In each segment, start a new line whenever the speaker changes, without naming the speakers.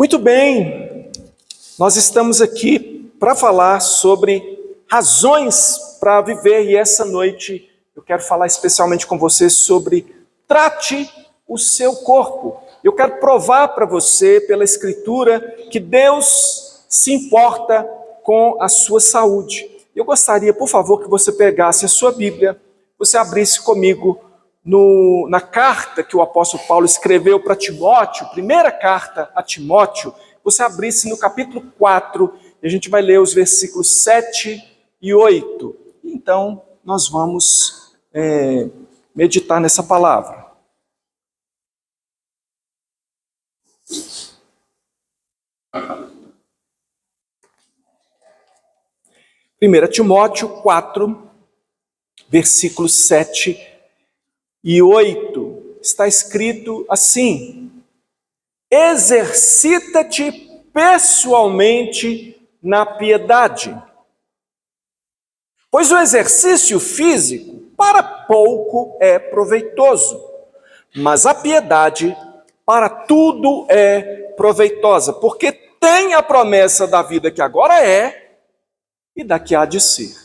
Muito bem, nós estamos aqui para falar sobre razões para viver e essa noite eu quero falar especialmente com você sobre trate o seu corpo. Eu quero provar para você pela Escritura que Deus se importa com a sua saúde. Eu gostaria, por favor, que você pegasse a sua Bíblia, você abrisse comigo na carta que o apóstolo Paulo escreveu para Timóteo, primeira carta a Timóteo, você abrisse no capítulo 4, e a gente vai ler os versículos 7 e 8. Então, nós vamos meditar nessa palavra. Primeira Timóteo 4, versículos 7 e 8, está escrito assim: exercita-te pessoalmente na piedade, pois o exercício físico para pouco é proveitoso, mas a piedade para tudo é proveitosa, porque tem a promessa da vida que agora é e da que há de ser.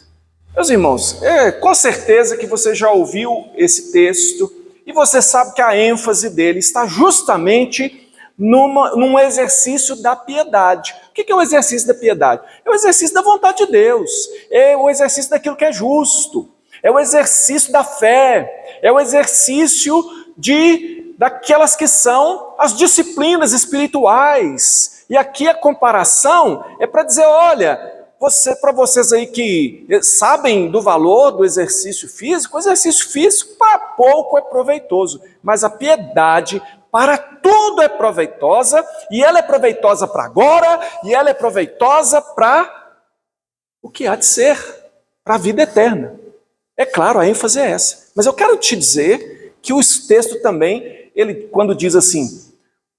Meus irmãos, com certeza que você já ouviu esse texto e você sabe que a ênfase dele está justamente num exercício da piedade. O que é o exercício da piedade? É o exercício da vontade de Deus, é o exercício daquilo que é justo, é o exercício da fé, é o exercício daquelas que são as disciplinas espirituais. E aqui a comparação é para dizer, olha, para vocês aí que sabem do valor do exercício físico, o exercício físico para pouco é proveitoso, mas a piedade para tudo é proveitosa, e ela é proveitosa para agora, e ela é proveitosa para o que há de ser, para a vida eterna. É claro, a ênfase é essa. Mas eu quero te dizer que o texto também, ele quando diz assim,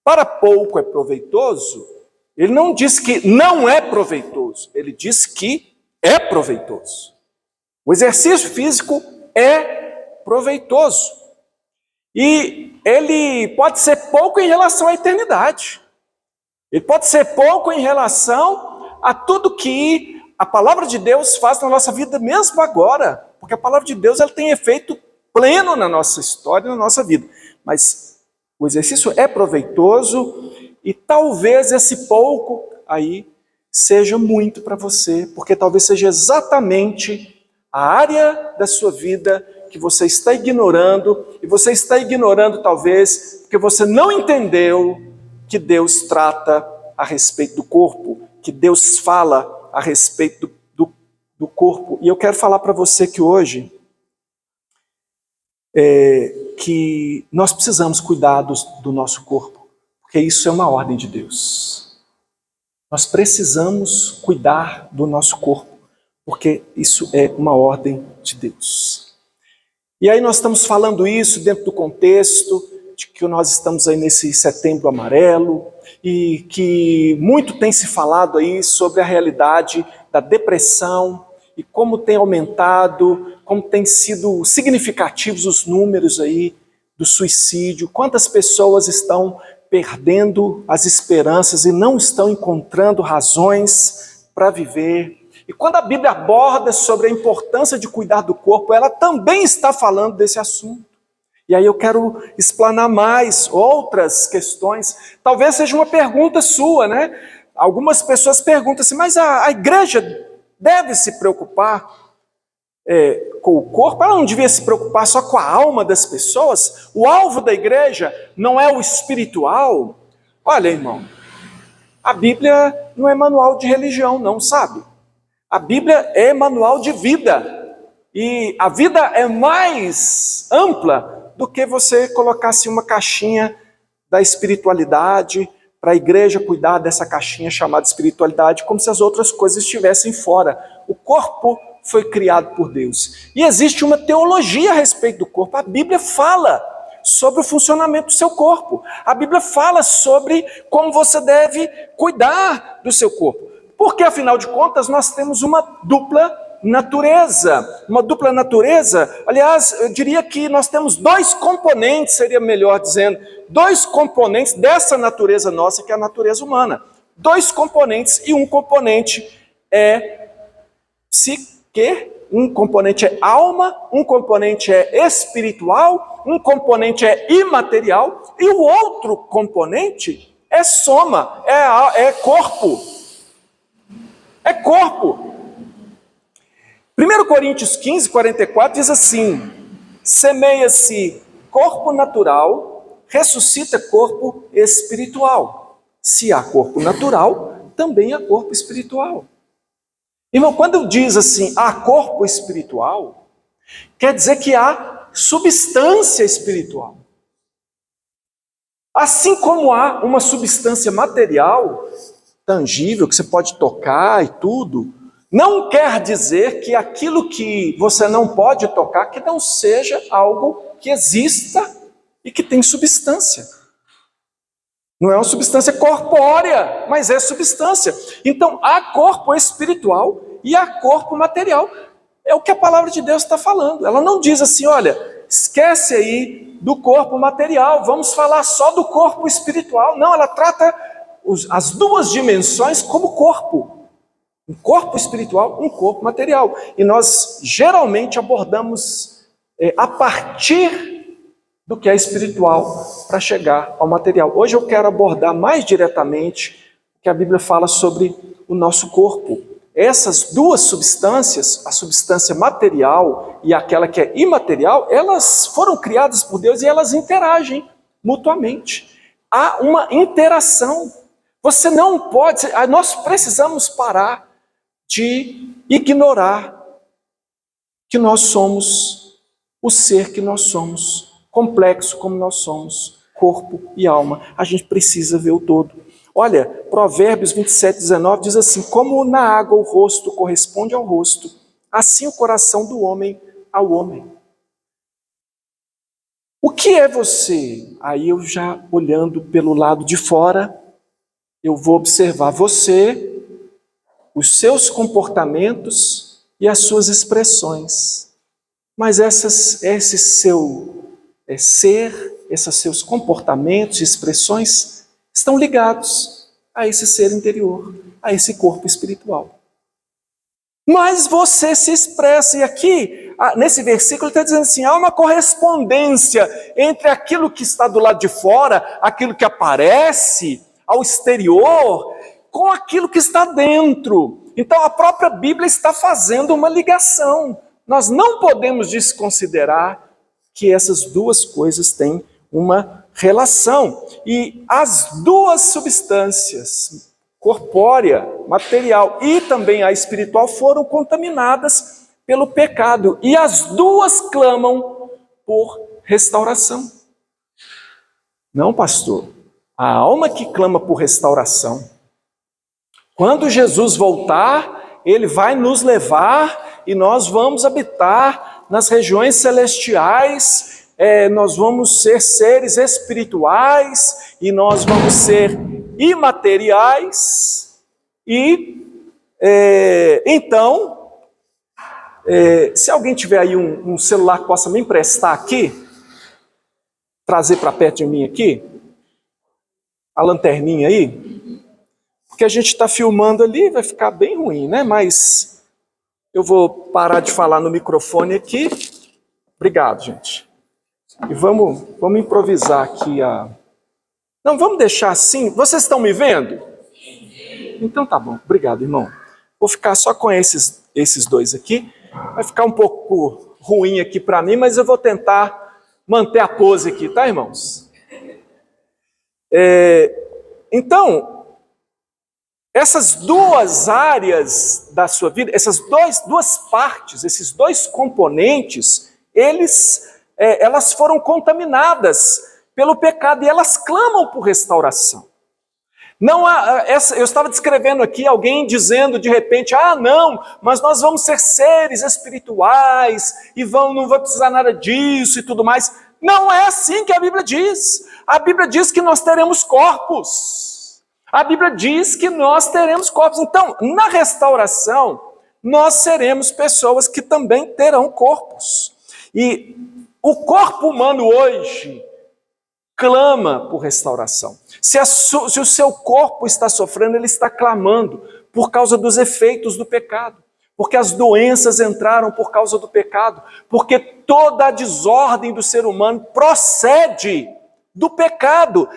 para pouco é proveitoso, ele não diz que não é proveitoso, ele diz que é proveitoso. O exercício físico é proveitoso. E ele pode ser pouco em relação à eternidade. Ele pode ser pouco em relação a tudo que a palavra de Deus faz na nossa vida, mesmo agora. Porque a palavra de Deus ela tem efeito pleno na nossa história, na nossa vida. Mas o exercício é proveitoso. E talvez esse pouco aí seja muito para você, porque talvez seja exatamente a área da sua vida que você está ignorando, e você está ignorando talvez porque você não entendeu que Deus trata a respeito do corpo, que Deus fala a respeito do corpo. E eu quero falar para você que hoje, que nós precisamos cuidar do nosso corpo. Porque isso é uma ordem de Deus. Nós precisamos cuidar do nosso corpo, porque isso é uma ordem de Deus. E aí nós estamos falando isso dentro do contexto de que nós estamos aí nesse setembro amarelo, e que muito tem se falado aí sobre a realidade da depressão, e como tem aumentado, como tem sido significativos os números aí do suicídio, quantas pessoas estão perdendo as esperanças e não estão encontrando razões para viver. E quando a Bíblia aborda sobre a importância de cuidar do corpo, ela também está falando desse assunto. E aí eu quero explanar mais outras questões. Talvez seja uma pergunta sua, né? Algumas pessoas perguntam assim, mas a igreja deve se preocupar com o corpo? Ela não devia se preocupar só com a alma das pessoas? O alvo da igreja não é o espiritual? Olha, irmão, a Bíblia não é manual de religião, não, sabe? A Bíblia é manual de vida. E a vida é mais ampla do que você colocasse uma caixinha da espiritualidade para a igreja cuidar dessa caixinha chamada espiritualidade, como se as outras coisas estivessem fora. O corpo foi criado por Deus. E existe uma teologia a respeito do corpo. A Bíblia fala sobre o funcionamento do seu corpo. A Bíblia fala sobre como você deve cuidar do seu corpo. Porque, afinal de contas, nós temos uma dupla natureza. Uma dupla natureza, aliás, eu diria que nós temos dois componentes, seria melhor dizendo, dois componentes dessa natureza nossa, que é a natureza humana. Dois componentes, e um componente é psique, um componente é alma, um componente é espiritual, um componente é imaterial, e o outro componente é soma, é corpo. É corpo. 1 Coríntios 15, 44 diz assim: semeia-se corpo natural, ressuscita corpo espiritual. Se há corpo natural, também há corpo espiritual. Irmão, quando diz assim, há corpo espiritual, quer dizer que há substância espiritual. Assim como há uma substância material, tangível, que você pode tocar e tudo, não quer dizer que aquilo que você não pode tocar, que não seja algo que exista e que tem substância. Não é uma substância corpórea, mas é substância. Então, há corpo espiritual e há corpo material. É o que a palavra de Deus está falando. Ela não diz assim, olha, esquece aí do corpo material, vamos falar só do corpo espiritual. Não, ela trata as duas dimensões como corpo. Um corpo espiritual, um corpo material. E nós geralmente abordamos a partir do que é espiritual para chegar ao material. Hoje eu quero abordar mais diretamente o que a Bíblia fala sobre o nosso corpo. Essas duas substâncias, a substância material e aquela que é imaterial, elas foram criadas por Deus e elas interagem mutuamente. Há uma interação. Você não pode, nós precisamos parar de ignorar que nós somos o ser que nós somos, complexo como nós somos, corpo e alma. A gente precisa ver o todo. Olha, Provérbios 27, 19 diz assim: como na água o rosto corresponde ao rosto, assim o coração do homem ao homem. O que é você? Aí eu já olhando pelo lado de fora, eu vou observar você, os seus comportamentos e as suas expressões. Mas esse seu ser, esses seus comportamentos e expressões estão ligados a esse ser interior, a esse corpo espiritual. Mas você se expressa, e aqui, nesse versículo, ele está dizendo assim, há uma correspondência entre aquilo que está do lado de fora, aquilo que aparece ao exterior, com aquilo que está dentro. Então a própria Bíblia está fazendo uma ligação. Nós não podemos desconsiderar que essas duas coisas têm uma relação. E as duas substâncias, corpórea, material e também a espiritual, foram contaminadas pelo pecado. E as duas clamam por restauração. Não, pastor, a alma que clama por restauração. Quando Jesus voltar, ele vai nos levar e nós vamos habitar nas regiões celestiais, nós vamos ser seres espirituais e nós vamos ser imateriais. E então, se alguém tiver aí um celular que possa me emprestar aqui, trazer para perto de mim aqui, a lanterninha aí, porque a gente está filmando ali, vai ficar bem ruim, né? Mas eu vou parar de falar no microfone aqui. Obrigado, gente. E vamos improvisar aqui Não, vamos deixar assim. Vocês estão me vendo? Então tá bom. Obrigado, irmão. Vou ficar só com esses dois aqui. Vai ficar um pouco ruim aqui para mim, mas eu vou tentar manter a pose aqui, tá, irmãos? Então, essas duas áreas da sua vida, essas duas partes, esses dois componentes, elas foram contaminadas pelo pecado e elas clamam por restauração. Não eu estava descrevendo aqui alguém dizendo de repente, não, mas nós vamos ser seres espirituais e não vai precisar nada disso e tudo mais. Não é assim que a Bíblia diz. A Bíblia diz que nós teremos corpos. A Bíblia diz que nós teremos corpos. Então, na restauração, nós seremos pessoas que também terão corpos. E o corpo humano hoje clama por restauração. Se o seu corpo está sofrendo, ele está clamando por causa dos efeitos do pecado. Porque as doenças entraram por causa do pecado. Porque toda a desordem do ser humano procede do pecado,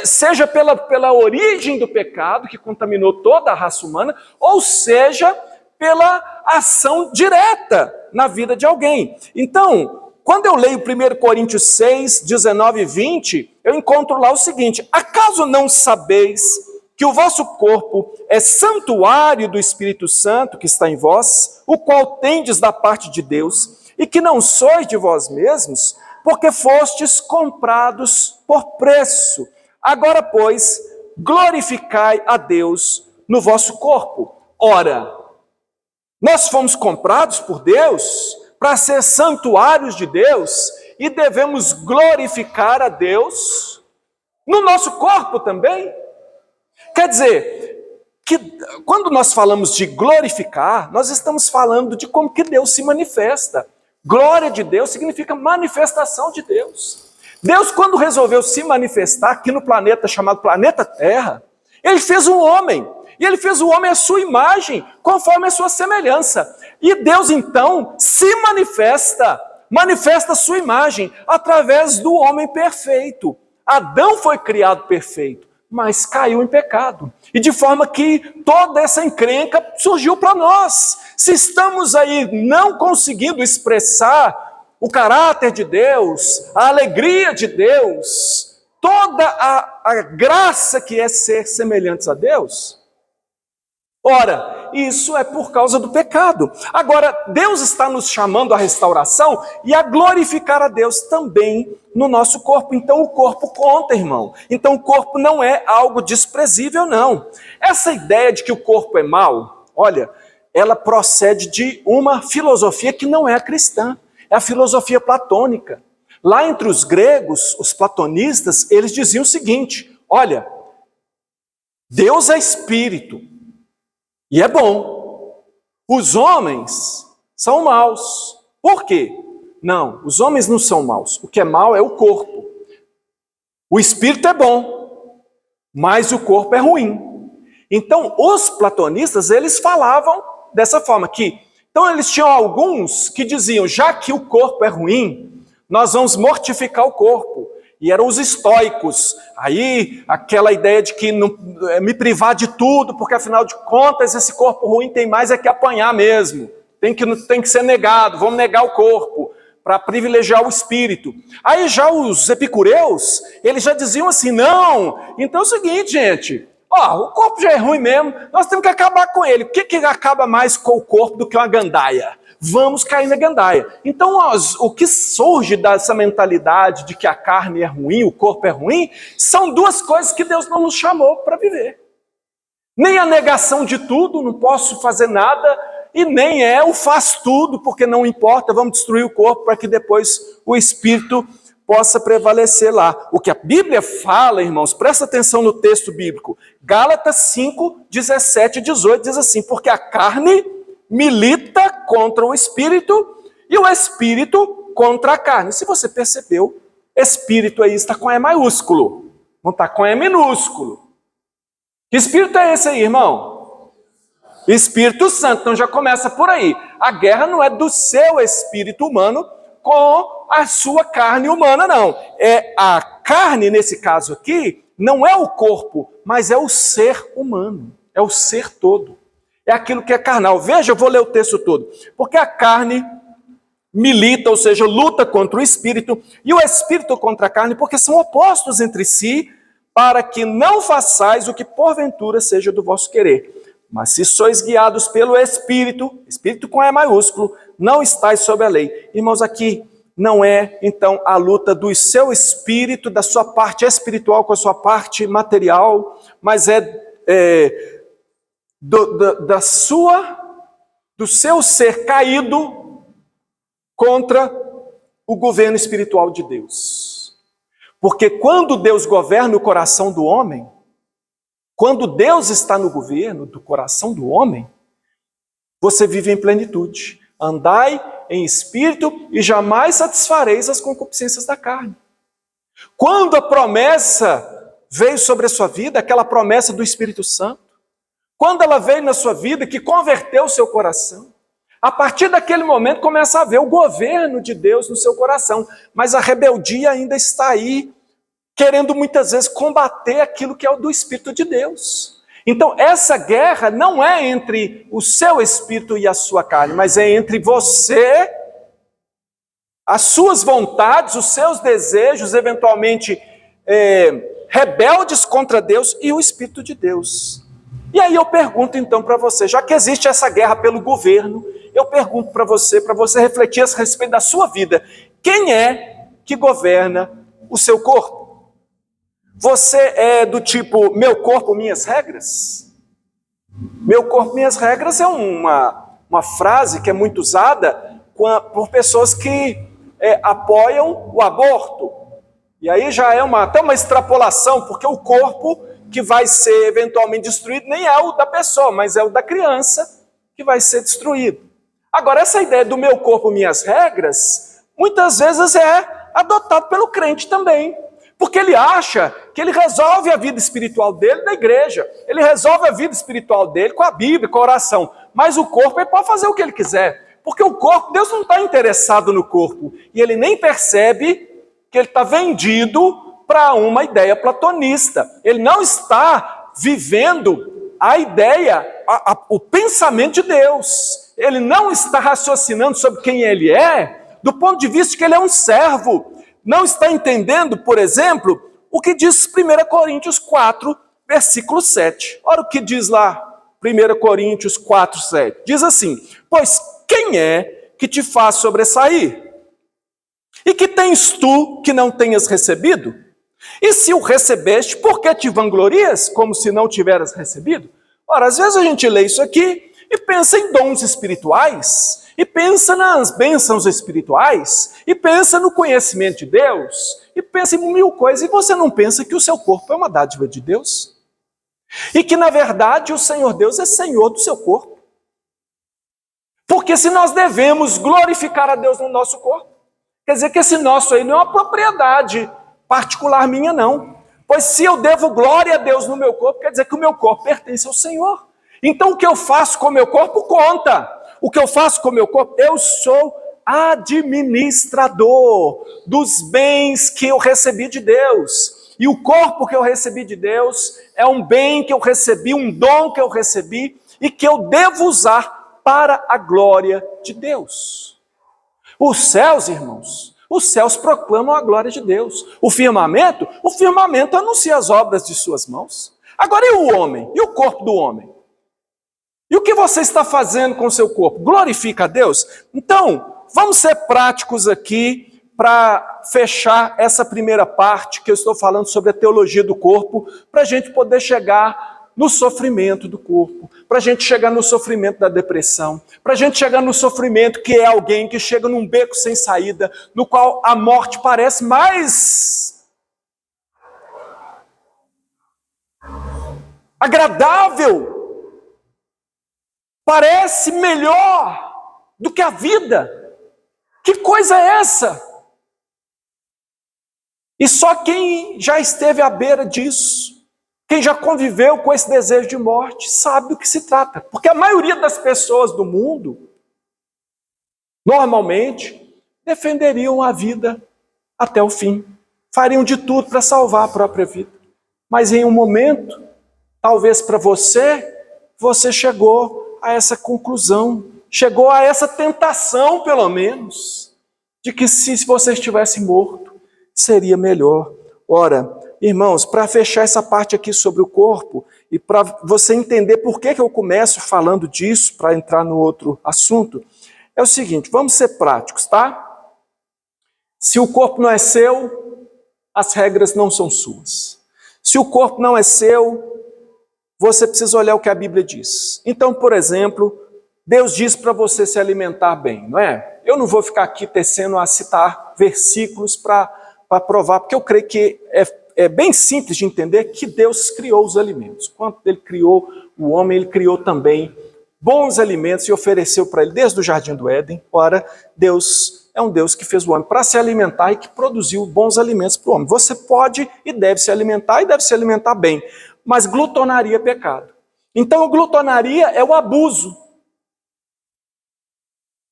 seja pela origem do pecado, que contaminou toda a raça humana, ou seja, pela ação direta na vida de alguém. Então, quando eu leio 1 Coríntios 6, 19 e 20, eu encontro lá o seguinte: acaso não sabeis que o vosso corpo é santuário do Espírito Santo que está em vós, o qual tendes da parte de Deus, e que não sois de vós mesmos, porque fostes comprados por preço. Agora, pois, glorificai a Deus no vosso corpo. Ora, nós fomos comprados por Deus para ser santuários de Deus e devemos glorificar a Deus no nosso corpo também. Quer dizer, que quando nós falamos de glorificar, nós estamos falando de como que Deus se manifesta. Glória de Deus significa manifestação de Deus. Deus, quando resolveu se manifestar aqui no planeta chamado planeta Terra, ele fez um homem. E ele fez o homem à sua imagem, conforme a sua semelhança. E Deus, então, se manifesta a sua imagem através do homem perfeito. Adão foi criado perfeito, mas caiu em pecado. E de forma que toda essa encrenca surgiu para nós. Se estamos aí não conseguindo expressar o caráter de Deus, a alegria de Deus, toda a graça que é ser semelhantes a Deus, ora, isso é por causa do pecado. Agora, Deus está nos chamando à restauração e a glorificar a Deus também no nosso corpo. Então o corpo conta, irmão. Então o corpo não é algo desprezível, não. Essa ideia de que o corpo é mau, olha, ela procede de uma filosofia que não é cristã. É a filosofia platônica. Lá entre os gregos, os platonistas, eles diziam o seguinte: olha, Deus é espírito. E é bom. Os homens são maus. Por quê? Não, os homens não são maus. O que é mau é o corpo. O espírito é bom, mas o corpo é ruim. Então, os platonistas, eles falavam dessa forma que... Então, eles tinham alguns que diziam, já que o corpo é ruim, nós vamos mortificar o corpo. E eram os estoicos. Aí, aquela ideia de que não, me privar de tudo, porque afinal de contas, esse corpo ruim tem mais é que apanhar mesmo. Tem que ser negado, vamos negar o corpo, para privilegiar o espírito. Aí já os epicureus, eles já diziam assim, não, então é o seguinte, gente, o corpo já é ruim mesmo, nós temos que acabar com ele. O que acaba mais com o corpo do que uma gandaia? Vamos cair na gandaia. Então, o que surge dessa mentalidade de que a carne é ruim, o corpo é ruim, são duas coisas que Deus não nos chamou para viver. Nem a negação de tudo, não posso fazer nada, e nem é o faz tudo, porque não importa, vamos destruir o corpo para que depois o espírito possa prevalecer lá. O que a Bíblia fala, irmãos, presta atenção no texto bíblico. Gálatas 5, 17 e 18 diz assim, porque a carne milita contra o espírito e o espírito contra a carne. Se você percebeu, espírito aí está com E maiúsculo, não está com E minúsculo. Que espírito é esse aí, irmão? Espírito Santo. Então já começa por aí. A guerra não é do seu espírito humano com a sua carne humana, não. É a carne, nesse caso aqui, não é o corpo, mas é o ser humano, é o ser todo. É aquilo que é carnal. Veja, eu vou ler o texto todo. Porque a carne milita, ou seja, luta contra o espírito, e o espírito contra a carne, porque são opostos entre si, para que não façais o que porventura seja do vosso querer. Mas se sois guiados pelo espírito, espírito com E maiúsculo, não estáis sob a lei. Irmãos, aqui não é, então, a luta do seu espírito, da sua parte espiritual com a sua parte material, mas do seu ser caído contra o governo espiritual de Deus. Porque quando Deus governa o coração do homem, quando Deus está no governo do coração do homem, você vive em plenitude. Andai em espírito e jamais satisfareis as concupiscências da carne. Quando a promessa veio sobre a sua vida, aquela promessa do Espírito Santo, quando ela veio na sua vida, que converteu o seu coração, a partir daquele momento começa a haver o governo de Deus no seu coração, mas a rebeldia ainda está aí, querendo muitas vezes combater aquilo que é o do Espírito de Deus. Então essa guerra não é entre o seu espírito e a sua carne, mas é entre você, as suas vontades, os seus desejos, eventualmente rebeldes contra Deus, e o Espírito de Deus. E aí eu pergunto então para você, já que existe essa guerra pelo governo, eu pergunto para você refletir a respeito da sua vida. Quem é que governa o seu corpo? Você é do tipo, meu corpo, minhas regras? Meu corpo, minhas regras é uma frase que é muito usada por pessoas que apoiam o aborto. E aí já é até uma extrapolação, porque o corpo que vai ser eventualmente destruído nem é o da pessoa, mas é o da criança que vai ser destruído. Agora, essa ideia do meu corpo, minhas regras, muitas vezes é adotado pelo crente também. Porque ele acha que ele resolve a vida espiritual dele na igreja. Ele resolve a vida espiritual dele com a Bíblia, com a oração. Mas o corpo, ele pode fazer o que ele quiser. Porque o corpo, Deus não está interessado no corpo. E ele nem percebe que ele está vendido para uma ideia platonista. Ele não está vivendo a ideia, o pensamento de Deus. Ele não está raciocinando sobre quem ele é, do ponto de vista de que ele é um servo. Não está entendendo, por exemplo, o que diz 1 Coríntios 4, versículo 7. Olha o que diz lá, 1 Coríntios 4, 7. Diz assim: pois quem é que te faz sobressair? E que tens tu que não tenhas recebido? E se o recebeste, por que te vanglorias, como se não tiveras recebido? Ora, às vezes a gente lê isso aqui e pensa em dons espirituais, e pensa nas bênçãos espirituais, e pensa no conhecimento de Deus, e pensa em mil coisas, e você não pensa que o seu corpo é uma dádiva de Deus? E que, na verdade, o Senhor Deus é Senhor do seu corpo. Porque se nós devemos glorificar a Deus no nosso corpo, quer dizer que esse nosso aí não é uma propriedade particular minha, não. Pois se eu devo glória a Deus no meu corpo, quer dizer que o meu corpo pertence ao Senhor. Então o que eu faço com o meu corpo conta. O que eu faço com o meu corpo, eu sou administrador dos bens que eu recebi de Deus. E o corpo que eu recebi de Deus é um bem que eu recebi, um dom que eu recebi e que eu devo usar para a glória de Deus. Os céus, irmãos, os céus proclamam a glória de Deus. O firmamento anuncia as obras de suas mãos. Agora e o homem? E o corpo do homem? E o que você está fazendo com o seu corpo? Glorifica a Deus? Então, vamos ser práticos aqui para fechar essa primeira parte que eu estou falando sobre a teologia do corpo, para a gente poder chegar no sofrimento do corpo, para a gente chegar no sofrimento da depressão, para a gente chegar no sofrimento que é alguém que chega num beco sem saída, no qual a morte parece mais agradável, parece melhor do que a vida. Que coisa é essa? E só quem já esteve à beira disso, quem já conviveu com esse desejo de morte, sabe do que se trata. Porque a maioria das pessoas do mundo, normalmente, defenderiam a vida até o fim. Fariam de tudo para salvar a própria vida. Mas em um momento, talvez para você chegou a essa conclusão, chegou a essa tentação, pelo menos, de que se você estivesse morto, seria melhor. Ora, irmãos, para fechar essa parte aqui sobre o corpo, e para você entender por que eu começo falando disso, para entrar no outro assunto, é o seguinte, vamos ser práticos, tá? Se o corpo não é seu, as regras não são suas. Se o corpo não é seu, você precisa olhar o que a Bíblia diz. Então, por exemplo, Deus diz para você se alimentar bem, não é? Eu não vou ficar aqui tecendo a citar versículos para provar, porque eu creio que é bem simples de entender que Deus criou os alimentos. Quando Ele criou o homem, Ele criou também bons alimentos e ofereceu para ele desde o Jardim do Éden. Ora, Deus é um Deus que fez o homem para se alimentar e que produziu bons alimentos para o homem. Você pode e deve se alimentar, e deve se alimentar bem, mas glutonaria é pecado. Então, a glutonaria é o abuso.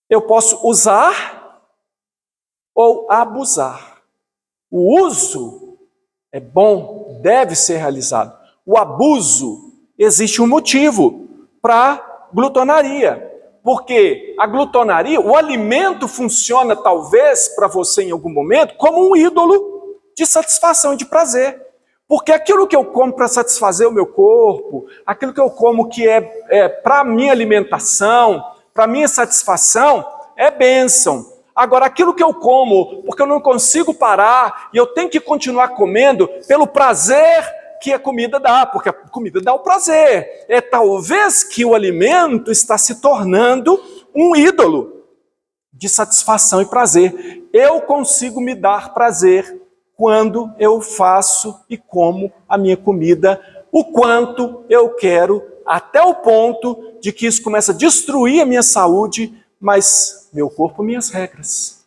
Eu posso usar ou abusar. O uso é bom, deve ser realizado. O abuso, existe um motivo para glutonaria. Porque a glutonaria, o alimento funciona talvez para você em algum momento como um ídolo de satisfação e de prazer. Porque aquilo que eu como para satisfazer o meu corpo, aquilo que eu como que é para minha alimentação, para minha satisfação, é bênção. Agora, aquilo que eu como, porque eu não consigo parar, e eu tenho que continuar comendo pelo prazer que a comida dá, porque a comida dá o prazer. É talvez que o alimento está se tornando um ídolo de satisfação e prazer. Eu consigo me dar prazer quando eu faço e como a minha comida, o quanto eu quero, até o ponto de que isso começa a destruir a minha saúde, mas meu corpo, minhas regras.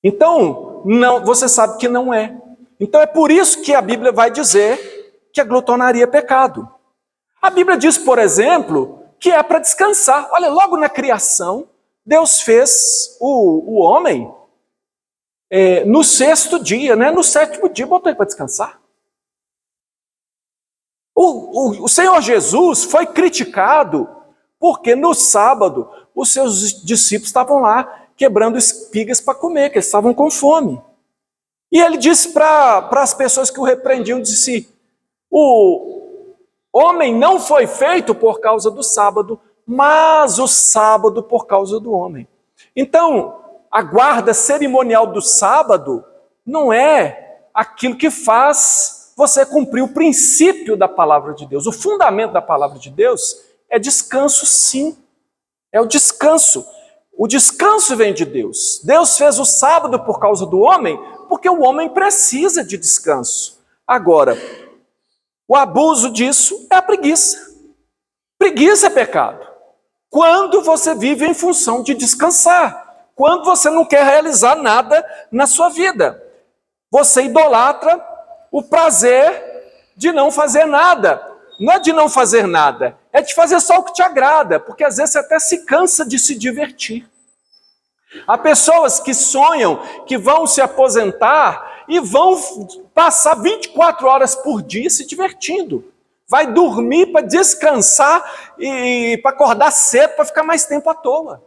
Então, não, você sabe que não é. Então é por isso que a Bíblia vai dizer que a glutonaria é pecado. A Bíblia diz, por exemplo, que é para descansar. Olha, logo na criação, Deus fez o homem no sexto dia, né? No sétimo dia, botou ele para descansar. O Senhor Jesus foi criticado porque no sábado os seus discípulos estavam lá quebrando espigas para comer, que eles estavam com fome. E ele disse para as pessoas que o repreendiam, disse: o homem não foi feito por causa do sábado, mas o sábado por causa do homem. Então, a guarda cerimonial do sábado não é aquilo que faz você cumprir o princípio da palavra de Deus. O fundamento da palavra de Deus é descanso, sim. É o descanso. O descanso vem de Deus. Deus fez o sábado por causa do homem, porque o homem precisa de descanso. Agora, o abuso disso é a preguiça. Preguiça é pecado. Quando você vive em função de descansar, quando você não quer realizar nada na sua vida, você idolatra o prazer de não fazer nada. Não é de não fazer nada, é de fazer só o que te agrada, porque às vezes você até se cansa de se divertir. Há pessoas que sonham que vão se aposentar e vão passar 24 horas por dia se divertindo. Vai dormir para descansar e para acordar cedo para ficar mais tempo à toa.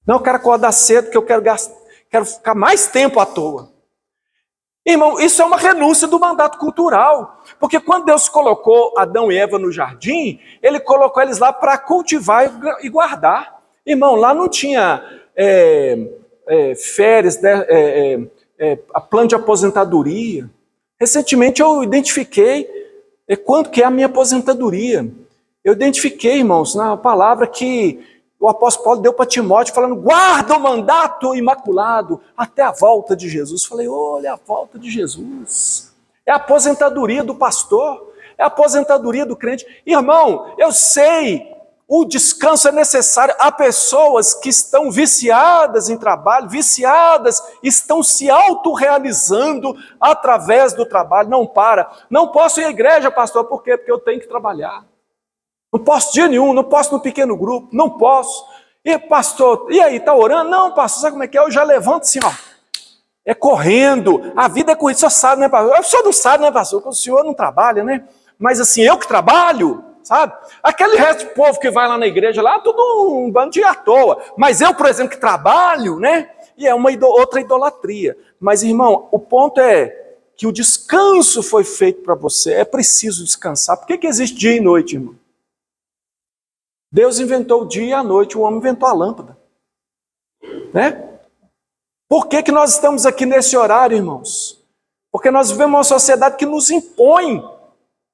Não, eu quero acordar cedo porque eu quero ficar mais tempo à toa. Irmão, isso é uma renúncia do mandato cultural. Porque quando Deus colocou Adão e Eva no jardim, Ele colocou eles lá para cultivar e guardar. Irmão, lá não tinha férias, a plano de aposentadoria. Recentemente eu identifiquei quanto que é a minha aposentadoria. Eu identifiquei, irmãos, na palavra que o apóstolo Paulo deu para Timóteo, falando: guarda o mandato imaculado até a volta de Jesus. Falei: olha, a volta de Jesus. É a aposentadoria do pastor, é a aposentadoria do crente. Irmão, eu sei, o descanso é necessário. Há pessoas que estão viciadas em trabalho, viciadas, estão se autorrealizando através do trabalho. Não para. Não posso ir à igreja, pastor, por quê? Porque eu tenho que trabalhar. Não posso dia nenhum, não posso no pequeno grupo, não posso. E pastor, e aí, está orando? Não, pastor, sabe como é que é? Eu já levanto assim, ó. É correndo, a vida é corrida, o senhor sabe, né, pastor? O senhor não sabe, né, pastor? Porque o senhor não trabalha, né? Mas assim, eu que trabalho, sabe? Aquele resto de povo que vai lá na igreja, lá, tudo um bando de à toa. Mas eu, por exemplo, que trabalho, né? E é uma outra idolatria. Mas, irmão, o ponto é que o descanso foi feito para você, é preciso descansar. Por que existe dia e noite, irmão? Deus inventou o dia e a noite, o homem inventou a lâmpada. Né? Por que nós estamos aqui nesse horário, irmãos? Porque nós vivemos uma sociedade que nos impõe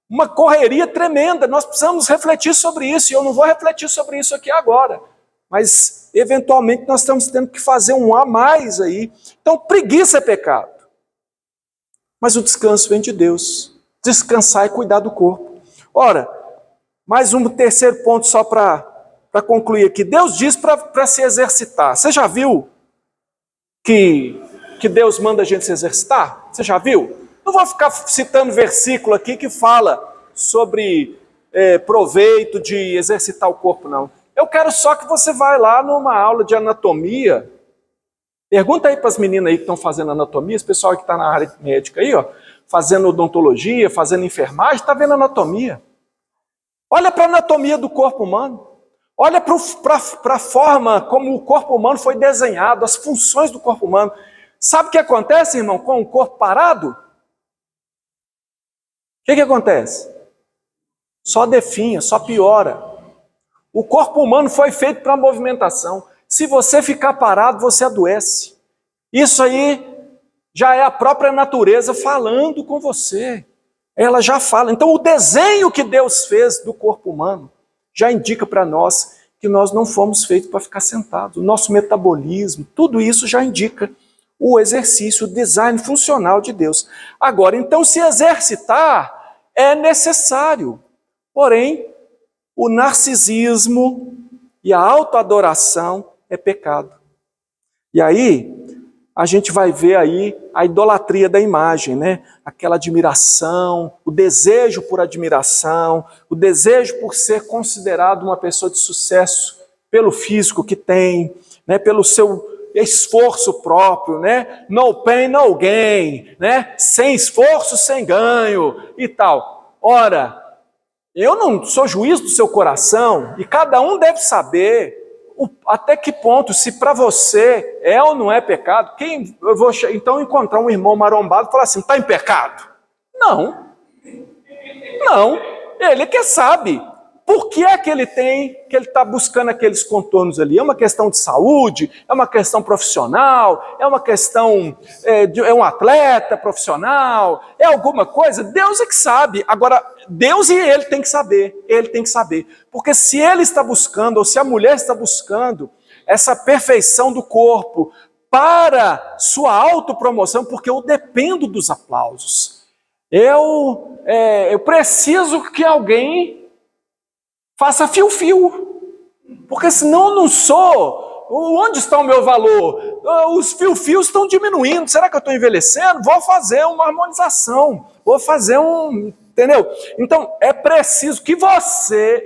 uma correria tremenda. Nós precisamos refletir sobre isso, e eu não vou refletir sobre isso aqui agora. Mas, eventualmente, nós estamos tendo que fazer um a mais aí. Então, preguiça é pecado. Mas o descanso vem de Deus. Descansar e cuidar do corpo. Ora, Mais um terceiro ponto só para concluir aqui. Deus diz para se exercitar. Você já viu que Deus manda a gente se exercitar? Você já viu? Não vou ficar citando versículo aqui que fala sobre proveito de exercitar o corpo, não. Eu quero só que você vá lá numa aula de anatomia. Pergunta aí para as meninas aí que estão fazendo anatomia, esse pessoal que está na área médica aí, ó, fazendo odontologia, fazendo enfermagem, está vendo anatomia. Olha para a anatomia do corpo humano. Olha para a forma como o corpo humano foi desenhado, as funções do corpo humano. Sabe o que acontece, irmão, com o corpo parado? O que acontece? Só definha, só piora. O corpo humano foi feito para movimentação. Se você ficar parado, você adoece. Isso aí já é a própria natureza falando com você. Ela já fala. Então o desenho que Deus fez do corpo humano já indica para nós que nós não fomos feitos para ficar sentados. O nosso metabolismo, tudo isso já indica o exercício, o design funcional de Deus. Agora, então se exercitar é necessário. Porém, o narcisismo e a autoadoração é pecado. E aí, a gente vai ver aí a idolatria da imagem, né? Aquela admiração, o desejo por admiração, o desejo por ser considerado uma pessoa de sucesso pelo físico que tem, né? Pelo seu esforço próprio, né? No pain, no gain, né? Sem esforço, sem ganho e tal. Ora, eu não sou juiz do seu coração e cada um deve saber até que ponto, se para você é ou não é pecado. Eu vou então encontrar um irmão marombado e falar assim, está em pecado? Não. Não. Ele que sabe. Por que é que ele está buscando aqueles contornos ali? É uma questão de saúde? É uma questão profissional? É uma questão, é um atleta profissional? É alguma coisa? Deus é que sabe. Agora, Deus e ele tem que saber. Ele tem que saber. Porque se ele está buscando, ou se a mulher está buscando, essa perfeição do corpo para sua autopromoção, porque eu dependo dos aplausos. Eu preciso que alguém faça fio-fio, porque senão eu não sou. Onde está o meu valor? Os fio-fios estão diminuindo. Será que eu estou envelhecendo? Vou fazer uma harmonização, vou fazer entendeu? Então, é preciso que você,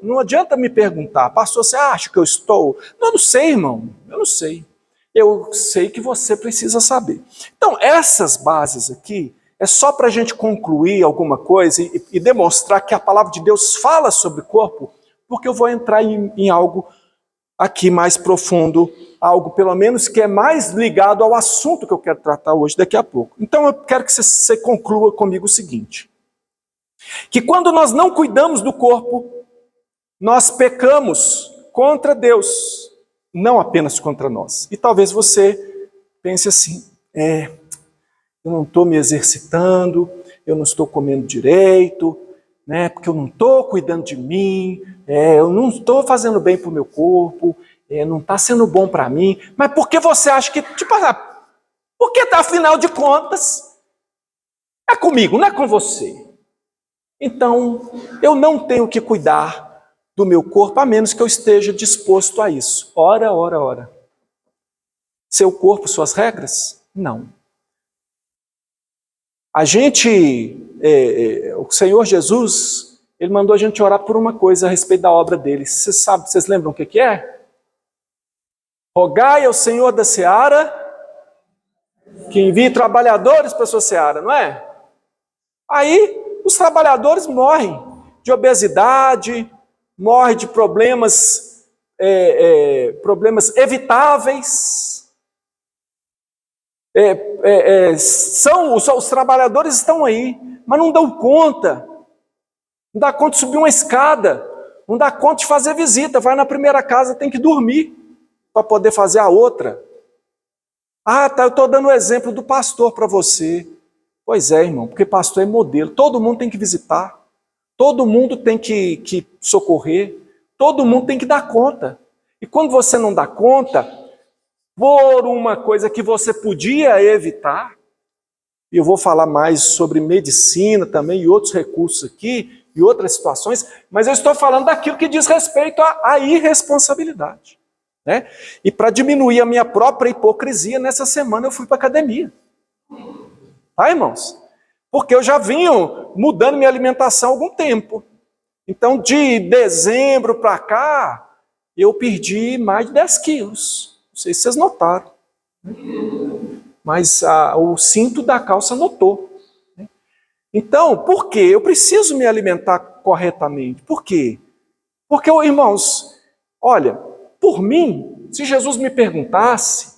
não adianta me perguntar, pastor, você acha que eu estou? Não, eu não sei, irmão, eu não sei. Eu sei que você precisa saber. Então, essas bases aqui, é só para a gente concluir alguma coisa e demonstrar que a palavra de Deus fala sobre o corpo, porque eu vou entrar em algo aqui mais profundo, algo pelo menos que é mais ligado ao assunto que eu quero tratar hoje, daqui a pouco. Então eu quero que você conclua comigo o seguinte, que quando nós não cuidamos do corpo, nós pecamos contra Deus, não apenas contra nós. E talvez você pense assim, eu não estou me exercitando, eu não estou comendo direito, né, porque eu não estou cuidando de mim, eu não estou fazendo bem para o meu corpo, não está sendo bom para mim. Mas por que você acha que... porque afinal de contas, é comigo, não é com você. Então, eu não tenho que cuidar do meu corpo, a menos que eu esteja disposto a isso. Ora. Seu corpo, suas regras? Não. A gente, o Senhor Jesus, Ele mandou a gente orar por uma coisa a respeito da obra dele. Vocês lembram o que é? Rogai ao Senhor da seara que envie trabalhadores para a sua seara, não é? Aí os trabalhadores morrem de obesidade, morrem de problemas evitáveis. Os trabalhadores estão aí, mas não dão conta. Não dá conta de subir uma escada, não dá conta de fazer visita. Vai na primeira casa, tem que dormir para poder fazer a outra. Eu estou dando o exemplo do pastor para você. Pois é, irmão, porque pastor é modelo. Todo mundo tem que visitar, todo mundo tem que socorrer, todo mundo tem que dar conta. E quando você não dá conta, por uma coisa que você podia evitar, e eu vou falar mais sobre medicina também e outros recursos aqui, e outras situações, mas eu estou falando daquilo que diz respeito à irresponsabilidade, né? E para diminuir a minha própria hipocrisia, nessa semana eu fui para a academia. Tá, irmãos? Porque eu já vinha mudando minha alimentação há algum tempo. Então, de dezembro para cá, eu perdi mais de 10 quilos. Não sei se vocês notaram. Mas o cinto da calça notou. Então, por quê? Eu preciso me alimentar corretamente. Por quê? Porque, irmãos, olha, por mim, se Jesus me perguntasse,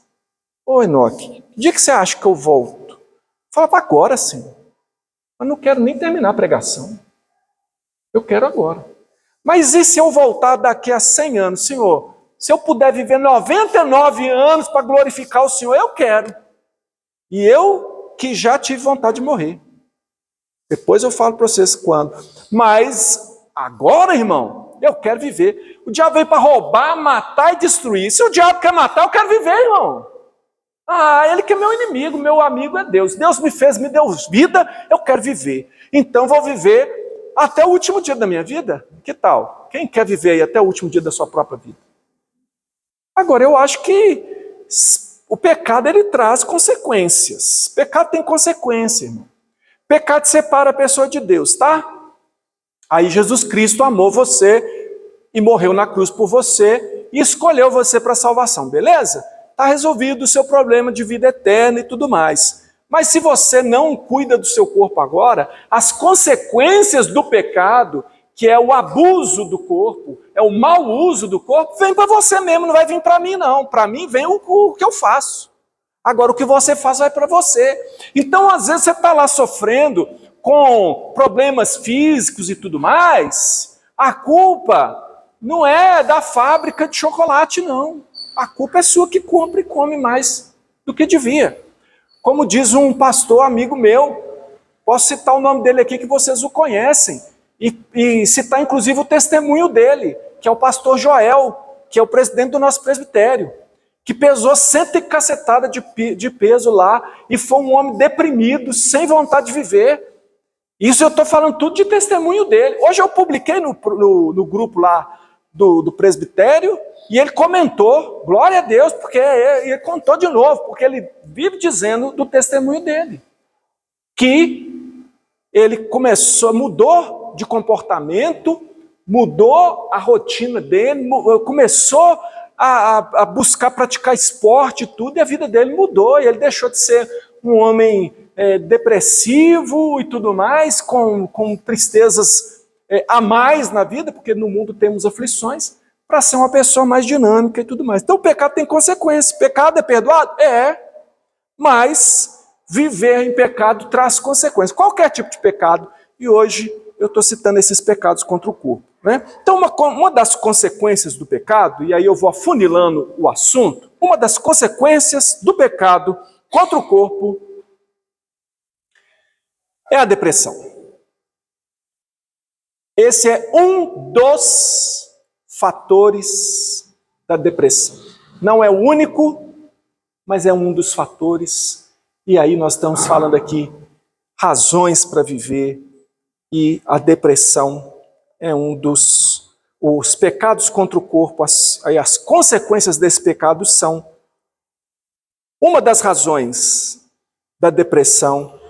ô Enoque, que dia que você acha que eu volto? Eu falava, agora sim. Mas não quero nem terminar a pregação. Eu quero agora. Mas e se eu voltar daqui a 100 anos? Senhor, se eu puder viver 99 anos para glorificar o Senhor, eu quero. E eu que já tive vontade de morrer. Depois eu falo para vocês quando. Mas agora, irmão, eu quero viver. O diabo veio para roubar, matar e destruir. Se o diabo quer matar, eu quero viver, irmão. Ele que é meu inimigo, meu amigo é Deus. Deus me fez, me deu vida, eu quero viver. Então vou viver até o último dia da minha vida. Que tal? Quem quer viver aí até o último dia da sua própria vida? Agora, eu acho que o pecado, ele traz consequências. Pecado tem consequência, irmão. Pecado separa a pessoa de Deus, tá? Aí Jesus Cristo amou você e morreu na cruz por você e escolheu você para a salvação, beleza? Está resolvido o seu problema de vida eterna e tudo mais. Mas se você não cuida do seu corpo agora, as consequências do pecado, que é o abuso do corpo, é o mau uso do corpo, vem para você mesmo, não vai vir para mim não. Para mim vem o que eu faço. Agora o que você faz vai para você. Então às vezes você está lá sofrendo com problemas físicos e tudo mais, a culpa não é da fábrica de chocolate não. A culpa é sua que compra e come mais do que devia. Como diz um pastor amigo meu, posso citar o nome dele aqui que vocês o conhecem, e citar inclusive o testemunho dele, que é o pastor Joel, que é o presidente do nosso presbitério, que pesou 100 e cacetada de peso lá, e foi um homem deprimido, sem vontade de viver. Isso eu estou falando tudo de testemunho dele. Hoje eu publiquei no grupo lá do presbitério, e ele comentou, glória a Deus, porque ele contou de novo, porque ele vive dizendo do testemunho dele, que ele mudou de comportamento, mudou a rotina dele, começou a buscar praticar esporte e tudo, e a vida dele mudou, e ele deixou de ser um homem depressivo e tudo mais, com tristezas a mais na vida, porque no mundo temos aflições, para ser uma pessoa mais dinâmica e tudo mais. Então o pecado tem consequências. Pecado é perdoado? É. Mas viver em pecado traz consequências. Qualquer tipo de pecado. E hoje eu estou citando esses pecados contra o corpo, né? Então uma das consequências do pecado, e aí eu vou afunilando o assunto, uma das consequências do pecado contra o corpo é a depressão. Esse é um dos fatores da depressão. Não é o único, mas é um dos fatores. E aí nós estamos falando aqui razões para viver, e a depressão é um os pecados contra o corpo, as consequências desse pecado são uma das razões da depressão,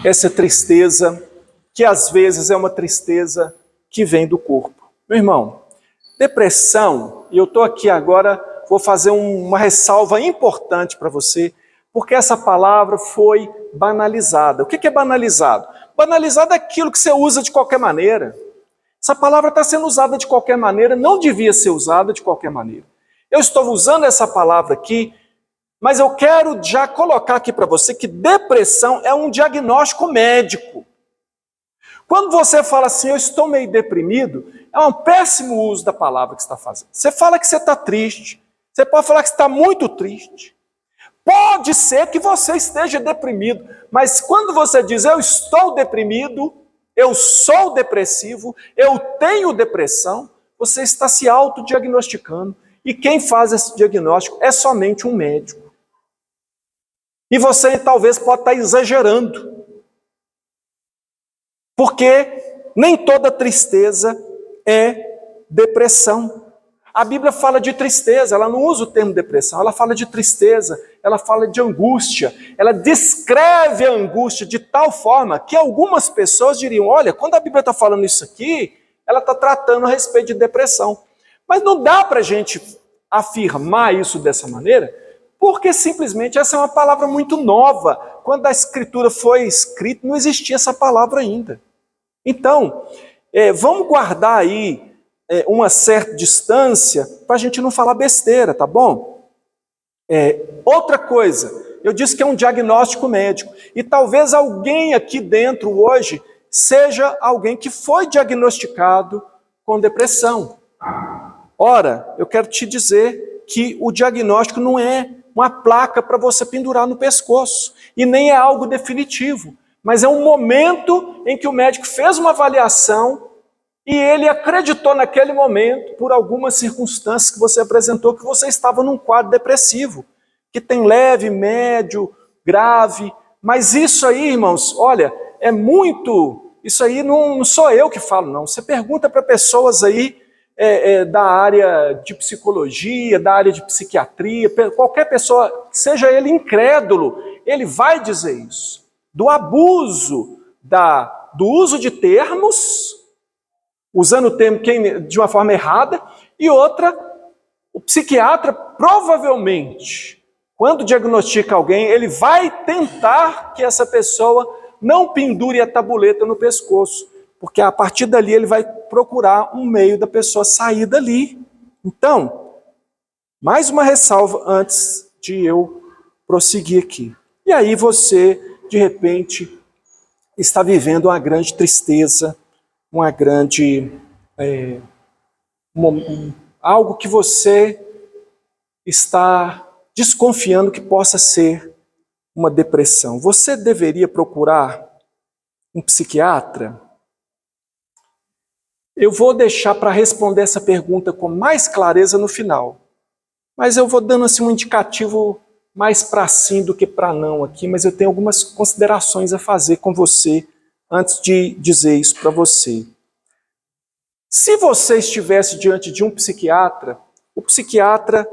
essa tristeza, que às vezes é uma tristeza que vem do corpo. Meu irmão, depressão, e eu estou aqui agora, vou fazer uma ressalva importante para você, porque essa palavra foi banalizada. O que é banalizado? Banalizado é aquilo que você usa de qualquer maneira. Essa palavra está sendo usada de qualquer maneira, não devia ser usada de qualquer maneira. Eu estou usando essa palavra aqui, mas eu quero já colocar aqui para você que depressão é um diagnóstico médico. Quando você fala assim, eu estou meio deprimido, é um péssimo uso da palavra que você está fazendo. Você fala que você está triste, você pode falar que você está muito triste. Pode ser que você esteja deprimido, mas quando você diz, eu estou deprimido, eu sou depressivo, eu tenho depressão, você está se autodiagnosticando. E quem faz esse diagnóstico é somente um médico. E você talvez pode estar exagerando. Porque nem toda tristeza é depressão. A Bíblia fala de tristeza, ela não usa o termo depressão, ela fala de tristeza, ela fala de angústia, ela descreve a angústia de tal forma que algumas pessoas diriam, olha, quando a Bíblia está falando isso aqui, ela está tratando a respeito de depressão. Mas não dá para a gente afirmar isso dessa maneira, porque simplesmente essa é uma palavra muito nova. Quando a Escritura foi escrita, não existia essa palavra ainda. Então, vamos guardar aí uma certa distância para a gente não falar besteira, tá bom? Outra coisa, eu disse que é um diagnóstico médico, e talvez alguém aqui dentro hoje seja alguém que foi diagnosticado com depressão. Ora, eu quero te dizer que o diagnóstico não é uma placa para você pendurar no pescoço, e nem é algo definitivo, mas é um momento em que o médico fez uma avaliação e ele acreditou naquele momento, por algumas circunstâncias que você apresentou, que você estava num quadro depressivo, que tem leve, médio, grave, mas isso aí, irmãos, olha, isso aí não sou eu que falo, não. Você pergunta para pessoas aí da área de psicologia, da área de psiquiatria, qualquer pessoa, seja ele incrédulo, ele vai dizer isso. Do abuso, do uso de termos, usando o termo de uma forma errada, e outra, o psiquiatra provavelmente, quando diagnostica alguém, ele vai tentar que essa pessoa não pendure a tabuleta no pescoço, porque a partir dali ele vai procurar um meio da pessoa sair dali. Então, mais uma ressalva antes de eu prosseguir aqui. E aí você, de repente, está vivendo uma grande tristeza, uma grande... algo que você está desconfiando que possa ser uma depressão. Você deveria procurar um psiquiatra? Eu vou deixar para responder essa pergunta com mais clareza no final. Mas eu vou dando assim um indicativo mais para sim do que para não aqui, mas eu tenho algumas considerações a fazer com você antes de dizer isso para você. Se você estivesse diante de um psiquiatra, o psiquiatra,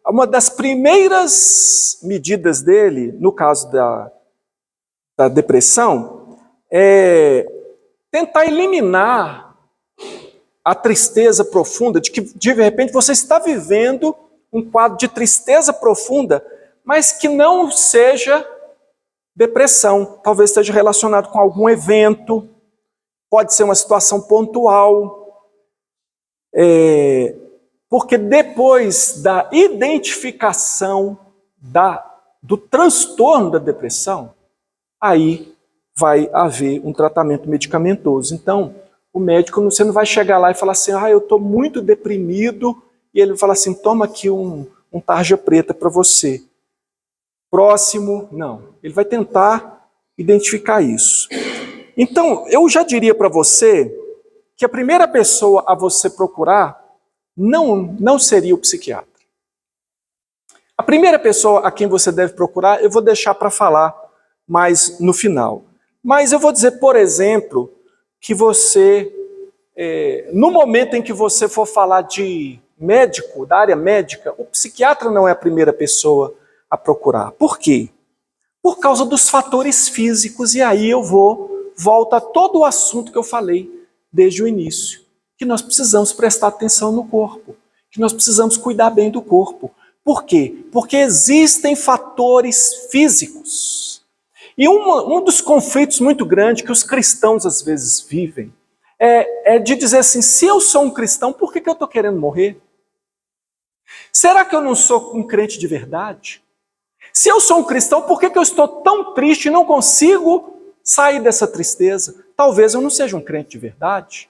uma das primeiras medidas dele, no caso da depressão, é tentar eliminar a tristeza profunda, de que de repente você está vivendo um quadro de tristeza profunda, mas que não seja depressão. Talvez esteja relacionado com algum evento, pode ser uma situação pontual, porque depois da identificação do transtorno da depressão, aí vai haver um tratamento medicamentoso. Então, o médico, você não vai chegar lá e falar assim, eu estou muito deprimido, e ele fala assim, toma aqui um tarja preta para você. Próximo, não. Ele vai tentar identificar isso. Então, eu já diria para você que a primeira pessoa a você procurar não seria o psiquiatra. A primeira pessoa a quem você deve procurar, eu vou deixar para falar mais no final. Mas eu vou dizer, por exemplo, que você, no momento em que você for falar de médico, da área médica, o psiquiatra não é a primeira pessoa a procurar. Por quê? Por causa dos fatores físicos, e aí volto a todo o assunto que eu falei desde o início, que nós precisamos prestar atenção no corpo, que nós precisamos cuidar bem do corpo. Por quê? Porque existem fatores físicos. E um dos conflitos muito grandes que os cristãos às vezes vivem é de dizer assim, se eu sou um cristão, por que eu estou querendo morrer? Será que eu não sou um crente de verdade? Se eu sou um cristão, por que eu estou tão triste e não consigo sair dessa tristeza? Talvez eu não seja um crente de verdade.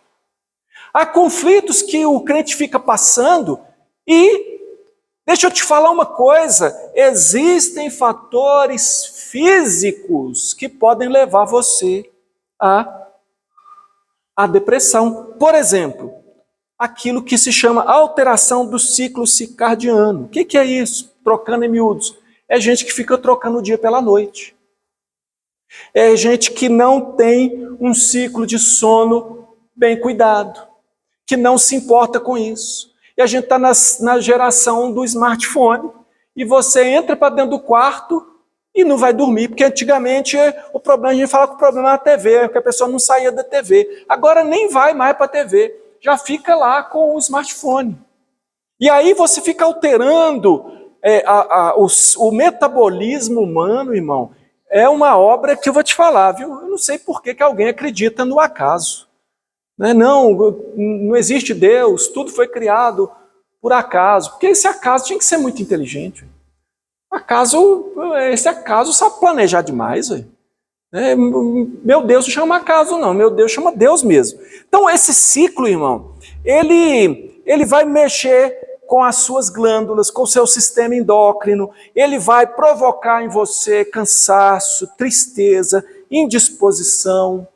Há conflitos que o crente fica passando e, deixa eu te falar uma coisa, existem fatores físicos que podem levar você à depressão. Por exemplo, aquilo que se chama alteração do ciclo circadiano. O que é isso? Trocando em miúdos. É gente que fica trocando o dia pela noite. É gente que não tem um ciclo de sono bem cuidado, que não se importa com isso. E a gente está na geração do smartphone, e você entra para dentro do quarto e não vai dormir, porque antigamente o problema, a gente fala que o problema era a TV, porque a pessoa não saía da TV. Agora nem vai mais para a TV, já fica lá com o smartphone. E aí você fica alterando o metabolismo humano, irmão. É uma obra que eu vou te falar, viu? Eu não sei por que alguém acredita no acaso. Não existe Deus, tudo foi criado por acaso. Porque esse acaso tinha que ser muito inteligente. Esse acaso sabe planejar demais. Meu Deus não chama acaso não, meu Deus chama Deus mesmo. Então esse ciclo, irmão, ele vai mexer com as suas glândulas, com o seu sistema endócrino, ele vai provocar em você cansaço, tristeza, indisposição,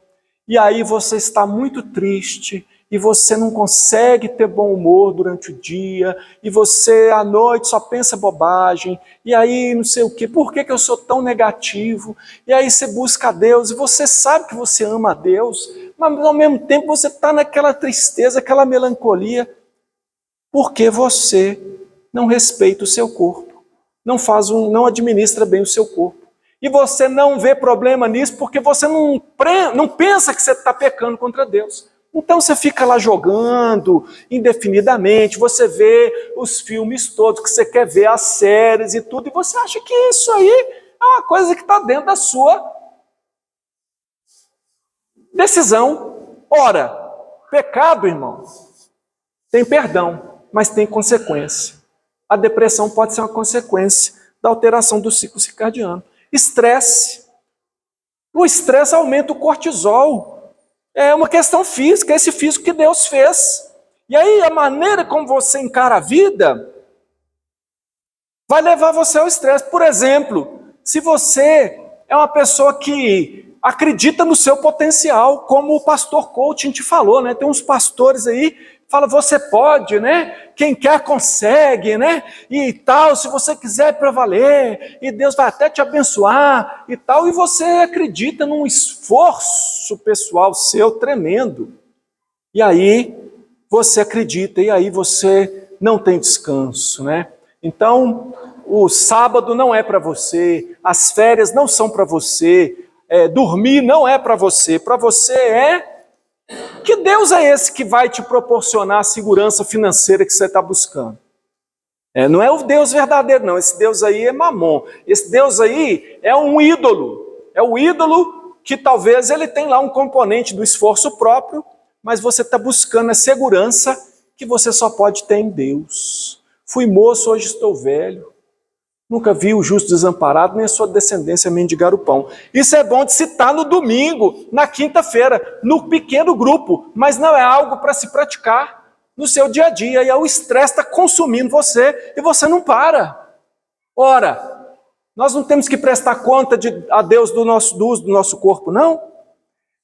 e aí você está muito triste, e você não consegue ter bom humor durante o dia, e você à noite só pensa bobagem, e aí não sei o quê, por que eu sou tão negativo? E aí você busca a Deus, e você sabe que você ama a Deus, mas ao mesmo tempo você está naquela tristeza, aquela melancolia, porque você não respeita o seu corpo, não administra bem o seu corpo. E você não vê problema nisso porque você não pensa que você está pecando contra Deus. Então você fica lá jogando indefinidamente, você vê os filmes todos que você quer ver, as séries e tudo, e você acha que isso aí é uma coisa que está dentro da sua decisão. Ora, pecado, irmão, tem perdão, mas tem consequência. A depressão pode ser uma consequência da alteração do ciclo circadiano. Estresse. O estresse aumenta o cortisol. É uma questão física, esse físico que Deus fez. E aí a maneira como você encara a vida vai levar você ao estresse. Por exemplo, se você é uma pessoa que acredita no seu potencial, como o pastor coaching te falou, né? Tem uns pastores aí fala, você pode, né? Quem quer consegue, né? E tal, se você quiser para valer, e Deus vai até te abençoar e tal, e você acredita num esforço pessoal seu tremendo. E aí você acredita, e aí você não tem descanso, né? Então, o sábado não é para você, as férias não são para você, dormir não é para você é que Deus é esse que vai te proporcionar a segurança financeira que você está buscando? Não é o Deus verdadeiro, não. Esse Deus aí é Mamon. Esse Deus aí é um ídolo. É o ídolo que talvez ele tem lá um componente do esforço próprio, mas você está buscando a segurança que você só pode ter em Deus. Fui moço, hoje estou velho. Nunca vi o justo desamparado, nem a sua descendência mendigar o pão. Isso é bom de citar no domingo, na quinta-feira, no pequeno grupo, mas não é algo para se praticar no seu dia a dia. E aí o estresse está consumindo você e você não para. Ora, nós não temos que prestar conta a Deus do uso do nosso corpo, não?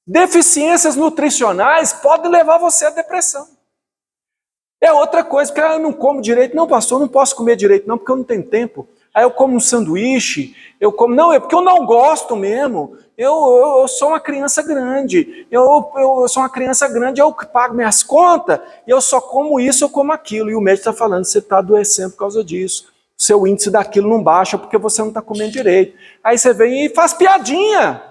Deficiências nutricionais podem levar você à depressão. É outra coisa, porque eu não como direito. Não, pastor, eu não posso comer direito, não, porque eu não tenho tempo. Aí eu como um sanduíche, não, é porque eu não gosto mesmo, eu sou uma criança grande, eu sou uma criança grande, eu pago minhas contas, e eu só como isso, eu como aquilo, e o médico está falando, você está adoecendo por causa disso, seu índice daquilo não baixa porque você não está comendo direito. Aí você vem e faz piadinha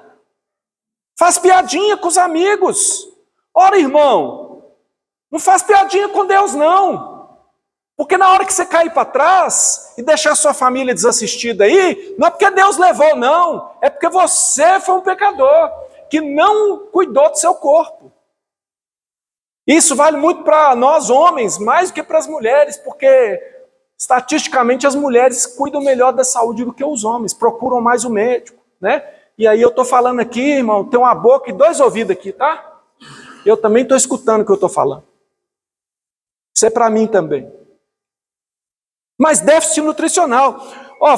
com os amigos. Ora, irmão, não faz piadinha com Deus não. Porque na hora que você cair para trás e deixar sua família desassistida aí, não é porque Deus levou, não. É porque você foi um pecador que não cuidou do seu corpo. Isso vale muito para nós homens, mais do que para as mulheres, porque estatisticamente as mulheres cuidam melhor da saúde do que os homens, procuram mais o médico, né? E aí eu estou falando aqui, irmão, tem uma boca e 2 ouvidos aqui, tá? Eu também estou escutando o que eu estou falando. Isso é para mim também. Mas déficit nutricional,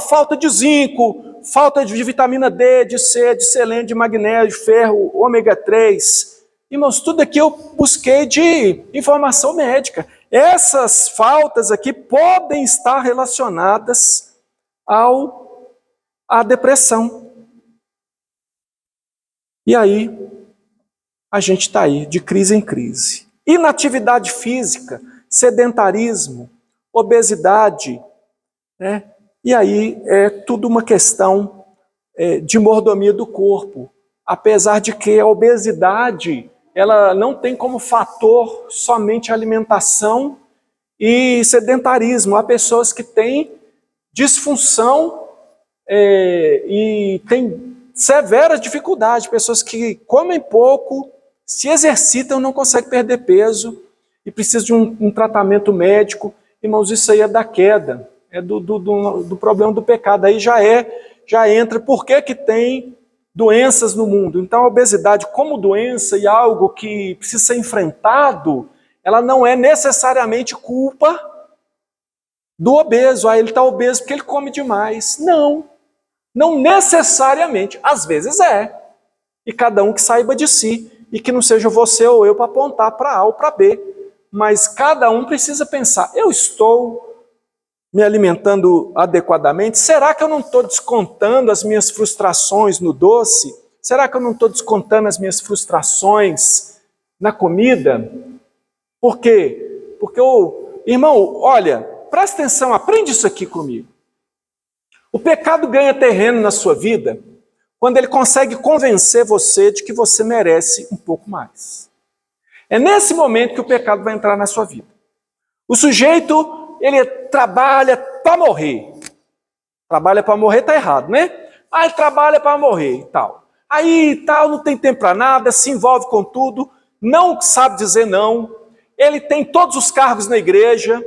falta de zinco, falta de vitamina D, de C, de selênio, de magnésio, ferro, ômega 3. Irmãos, tudo aqui eu busquei de informação médica. Essas faltas aqui podem estar relacionadas à depressão. E aí, a gente está aí, de crise em crise. Inatividade física, sedentarismo, obesidade, né? E aí é tudo uma questão de mordomia do corpo. Apesar de que a obesidade, ela não tem como fator somente alimentação e sedentarismo. Há pessoas que têm disfunção e têm severas dificuldades, pessoas que comem pouco, se exercitam, não conseguem perder peso e precisam de um tratamento médico. Irmãos, isso aí é da queda, é do problema do pecado. Aí já entra por que tem doenças no mundo. Então a obesidade como doença e algo que precisa ser enfrentado, ela não é necessariamente culpa do obeso. Ele está obeso porque ele come demais. Não necessariamente. Às vezes é. E cada um que saiba de si. E que não seja você ou eu para apontar para A ou para B. Mas cada um precisa pensar, eu estou me alimentando adequadamente? Será que eu não estou descontando as minhas frustrações no doce? Será que eu não estou descontando as minhas frustrações na comida? Por quê? Porque, irmão, olha, presta atenção, aprende isso aqui comigo. O pecado ganha terreno na sua vida quando ele consegue convencer você de que você merece um pouco mais. É nesse momento que o pecado vai entrar na sua vida. O sujeito, ele trabalha para morrer. Trabalha para morrer está errado, né? Ele trabalha para morrer e tal. Aí tal, não tem tempo para nada, se envolve com tudo, não sabe dizer não. Ele tem todos os cargos na igreja,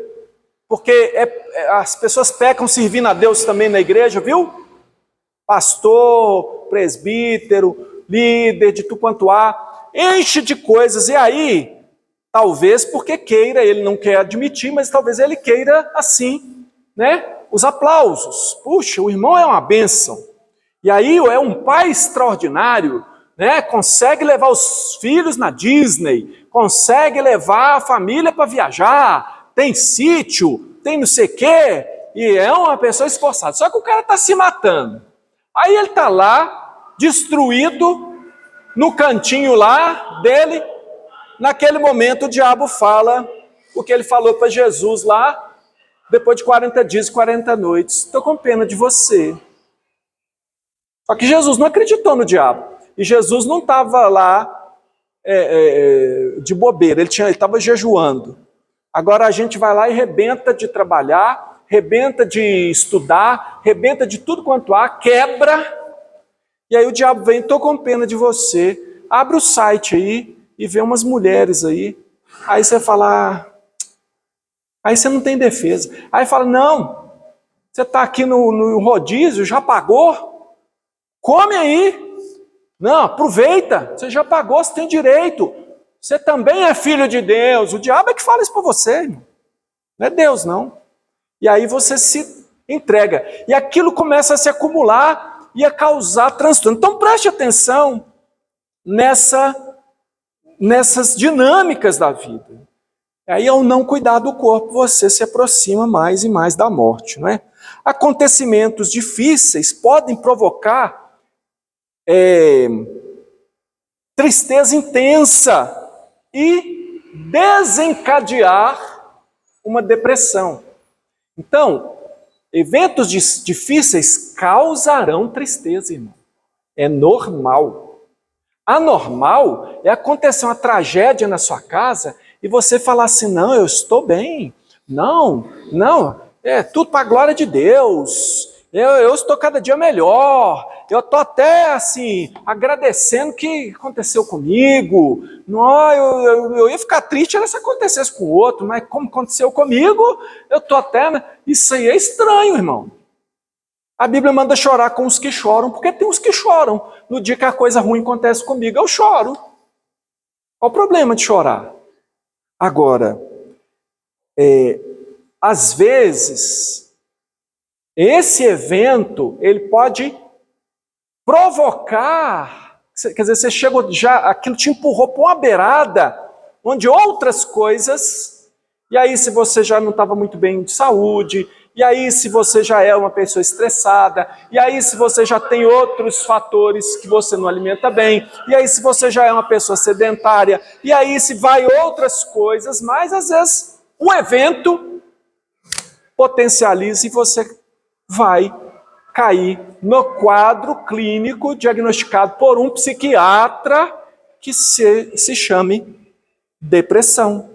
porque as pessoas pecam servindo a Deus também na igreja, viu? Pastor, presbítero, líder de tudo quanto há, enche de coisas. E aí, talvez porque queira, ele não quer admitir, mas talvez ele queira assim, né? Os aplausos. Puxa, o irmão é uma bênção. E aí é um pai extraordinário, né? Consegue levar os filhos na Disney, consegue levar a família para viajar, tem sítio, tem não sei o quê, e é uma pessoa esforçada. Só que o cara está se matando. Aí ele está lá, destruído, no cantinho lá dele. Naquele momento o diabo fala o que ele falou para Jesus lá, depois de 40 dias e 40 noites. Estou com pena de você. Só que Jesus não acreditou no diabo. E Jesus não estava lá de bobeira, ele estava jejuando. Agora a gente vai lá e rebenta de trabalhar, rebenta de estudar, rebenta de tudo quanto há, quebra. E aí o diabo vem, estou com pena de você. Abre o site aí e vê umas mulheres aí. Aí você fala, aí você não tem defesa. Aí fala, não, você está aqui no rodízio, já pagou? Come aí. Não, aproveita, você já pagou, você tem direito. Você também é filho de Deus. O diabo é que fala isso para você, irmão. Não é Deus, não. E aí você se entrega. E aquilo começa a se acumular e a causar transtorno. Então preste atenção nessas dinâmicas da vida. Aí ao não cuidar do corpo, você se aproxima mais e mais da morte, não é? Acontecimentos difíceis podem provocar tristeza intensa e desencadear uma depressão. Então, eventos difíceis causarão tristeza, irmão. É normal. Anormal é acontecer uma tragédia na sua casa e você falar assim, não, eu estou bem. Não, é tudo para a glória de Deus. Eu estou cada dia melhor. Eu estou até assim, agradecendo o que aconteceu comigo. Não, eu ia ficar triste se acontecesse com o outro, mas como aconteceu comigo, eu estou até... Isso aí é estranho, irmão. A Bíblia manda chorar com os que choram, porque tem uns que choram. No dia que a coisa ruim acontece comigo, eu choro. Qual o problema de chorar? Agora, às vezes, esse evento, ele pode provocar, quer dizer, você chegou já, aquilo te empurrou para uma beirada, onde outras coisas, e aí se você já não estava muito bem de saúde, E aí, se você já é uma pessoa estressada, e aí, se você já tem outros fatores que você não alimenta bem, e aí, se você já é uma pessoa sedentária, e aí, se vai outras coisas, mas às vezes o evento potencializa e você vai cair no quadro clínico diagnosticado por um psiquiatra que se chame depressão.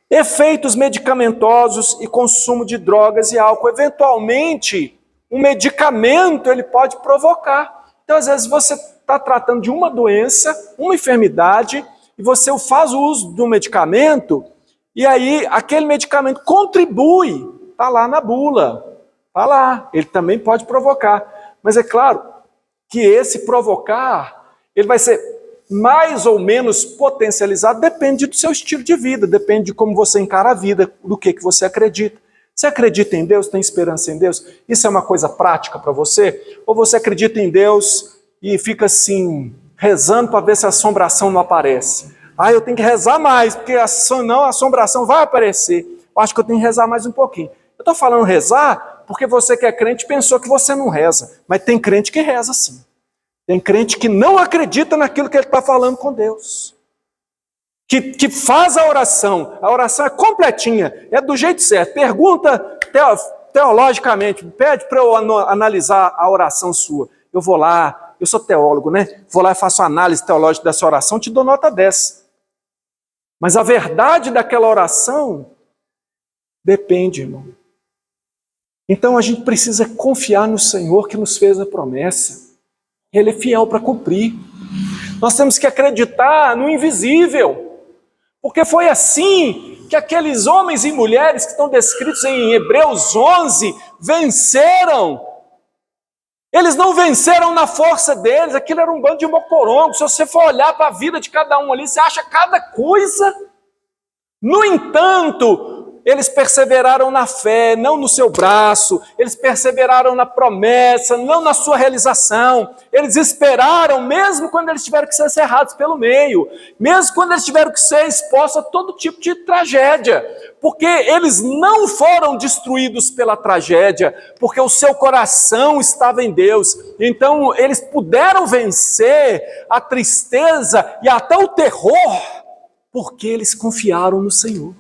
Efeitos medicamentosos e consumo de drogas e álcool. Eventualmente, um medicamento ele pode provocar. Então, às vezes, você está tratando de uma doença, uma enfermidade, e você faz o uso do medicamento, e aí aquele medicamento contribui, está lá na bula, está lá, ele também pode provocar. Mas é claro que esse provocar, ele vai ser mais ou menos potencializado, depende do seu estilo de vida, depende de como você encara a vida, do que você acredita. Você acredita em Deus, tem esperança em Deus? Isso é uma coisa prática para você? Ou você acredita em Deus e fica assim, rezando para ver se a assombração não aparece? Ah, eu tenho que rezar mais, porque senão a assombração vai aparecer. Eu acho que eu tenho que rezar mais um pouquinho. Eu estou falando rezar porque você que é crente pensou que você não reza, mas tem crente que reza sim. Tem crente que não acredita naquilo que ele está falando com Deus. Que faz a oração é completinha, é do jeito certo. Pergunta teologicamente, pede para eu analisar a oração sua. Eu vou lá, eu sou teólogo, né? Vou lá e faço análise teológica dessa oração, te dou nota 10. Mas a verdade daquela oração depende, irmão. Então a gente precisa confiar no Senhor que nos fez a promessa. Ele é fiel para cumprir. Nós temos que acreditar no invisível, porque foi assim que aqueles homens e mulheres que estão descritos em Hebreus 11 venceram. Eles não venceram na força deles, aquilo era um bando de mocorongo. Se você for olhar para a vida de cada um ali, você acha cada coisa. No entanto, eles perseveraram na fé, não no seu braço. Eles perseveraram na promessa, não na sua realização. Eles esperaram, mesmo quando eles tiveram que ser cerrados pelo meio. Mesmo quando eles tiveram que ser expostos a todo tipo de tragédia. Porque eles não foram destruídos pela tragédia, porque o seu coração estava em Deus. Então, eles puderam vencer a tristeza e até o terror, porque eles confiaram no Senhor.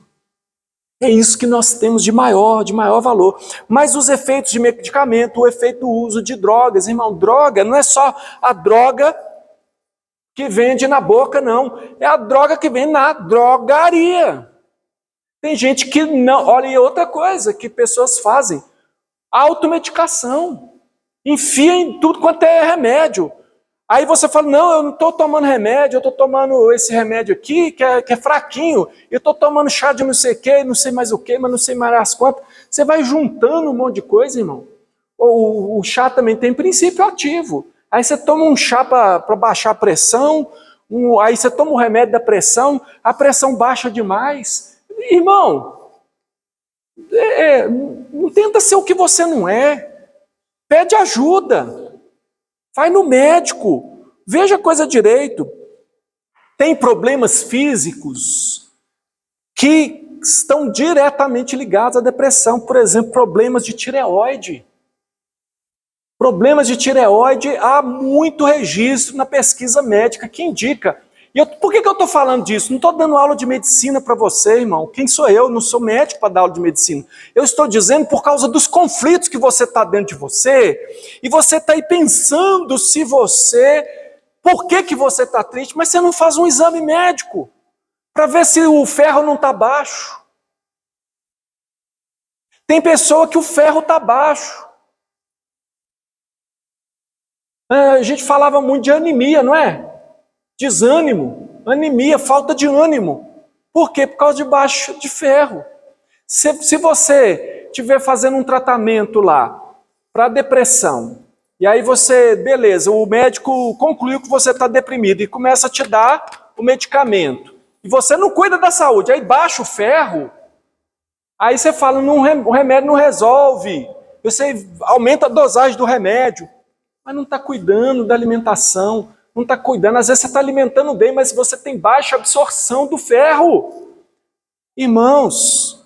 É isso que nós temos de maior valor. Mas os efeitos de medicamento, o efeito do uso de drogas, irmão, droga não é só a droga que vende na boca, não. É a droga que vem na drogaria. Tem gente que não... Olha, e outra coisa que pessoas fazem, automedicação. Enfia em tudo quanto é remédio. Aí você fala, não, eu não estou tomando remédio, eu estou tomando esse remédio aqui, que é fraquinho, eu estou tomando chá de não sei o que, não sei mais o que, mas não sei mais as quantas. Você vai juntando um monte de coisa, irmão. O chá também tem princípio ativo. Aí você toma um chá para baixar a pressão, aí você toma um remédio da pressão, a pressão baixa demais. Irmão, não tenta ser o que você não é. Pede ajuda. Vai no médico, veja a coisa direito. Tem problemas físicos que estão diretamente ligados à depressão. Por exemplo, problemas de tireoide. Problemas de tireoide, há muito registro na pesquisa médica que indica. Por que eu estou falando disso? Não estou dando aula de medicina para você, irmão. Quem sou eu? Não sou médico para dar aula de medicina. Eu estou dizendo por causa dos conflitos que você está dentro de você, e você está aí pensando se você... Por que você está triste? Mas você não faz um exame médico para ver se o ferro não está baixo. Tem pessoa que o ferro está baixo. A gente falava muito de anemia, não é? Desânimo, anemia, falta de ânimo. Por quê? Por causa de baixo de ferro. Se você estiver fazendo um tratamento lá para depressão, e aí você, beleza, o médico concluiu que você está deprimido e começa a te dar o medicamento, e você não cuida da saúde, aí baixa o ferro, aí você fala, o remédio não resolve, você aumenta a dosagem do remédio, mas não está cuidando da alimentação, não está cuidando, às vezes você está alimentando bem, mas você tem baixa absorção do ferro. Irmãos,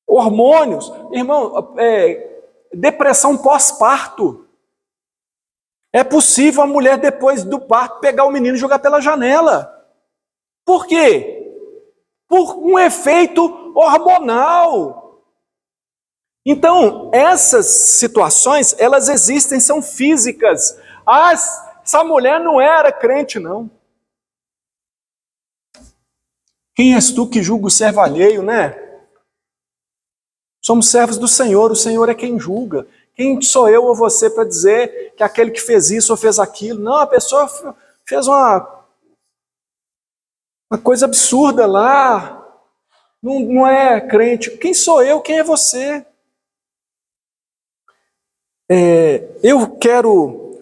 hormônios. Irmão, depressão pós-parto. É possível a mulher, depois do parto, pegar o menino e jogar pela janela. Por quê? Por um efeito hormonal. Então, essas situações, elas existem, são físicas. Essa mulher não era crente, não. Quem és tu que julga o servo alheio, né? Somos servos do Senhor, o Senhor é quem julga. Quem sou eu ou você para dizer que aquele que fez isso ou fez aquilo? Não, a pessoa fez uma coisa absurda lá, não é crente. Quem sou eu? Quem é você? Eu quero,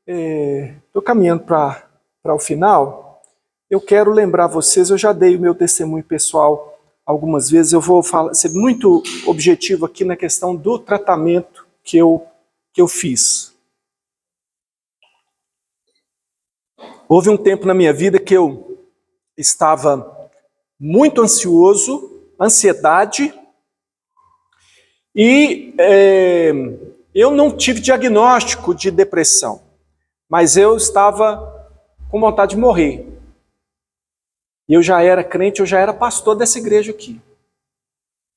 estou caminhando para o final, eu quero lembrar vocês, eu já dei o meu testemunho pessoal algumas vezes, eu vou ser muito objetivo aqui na questão do tratamento que eu fiz. Houve um tempo na minha vida que eu estava muito ansioso, ansiedade, e eu não tive diagnóstico de depressão, mas eu estava com vontade de morrer. E eu já era crente, eu já era pastor dessa igreja aqui.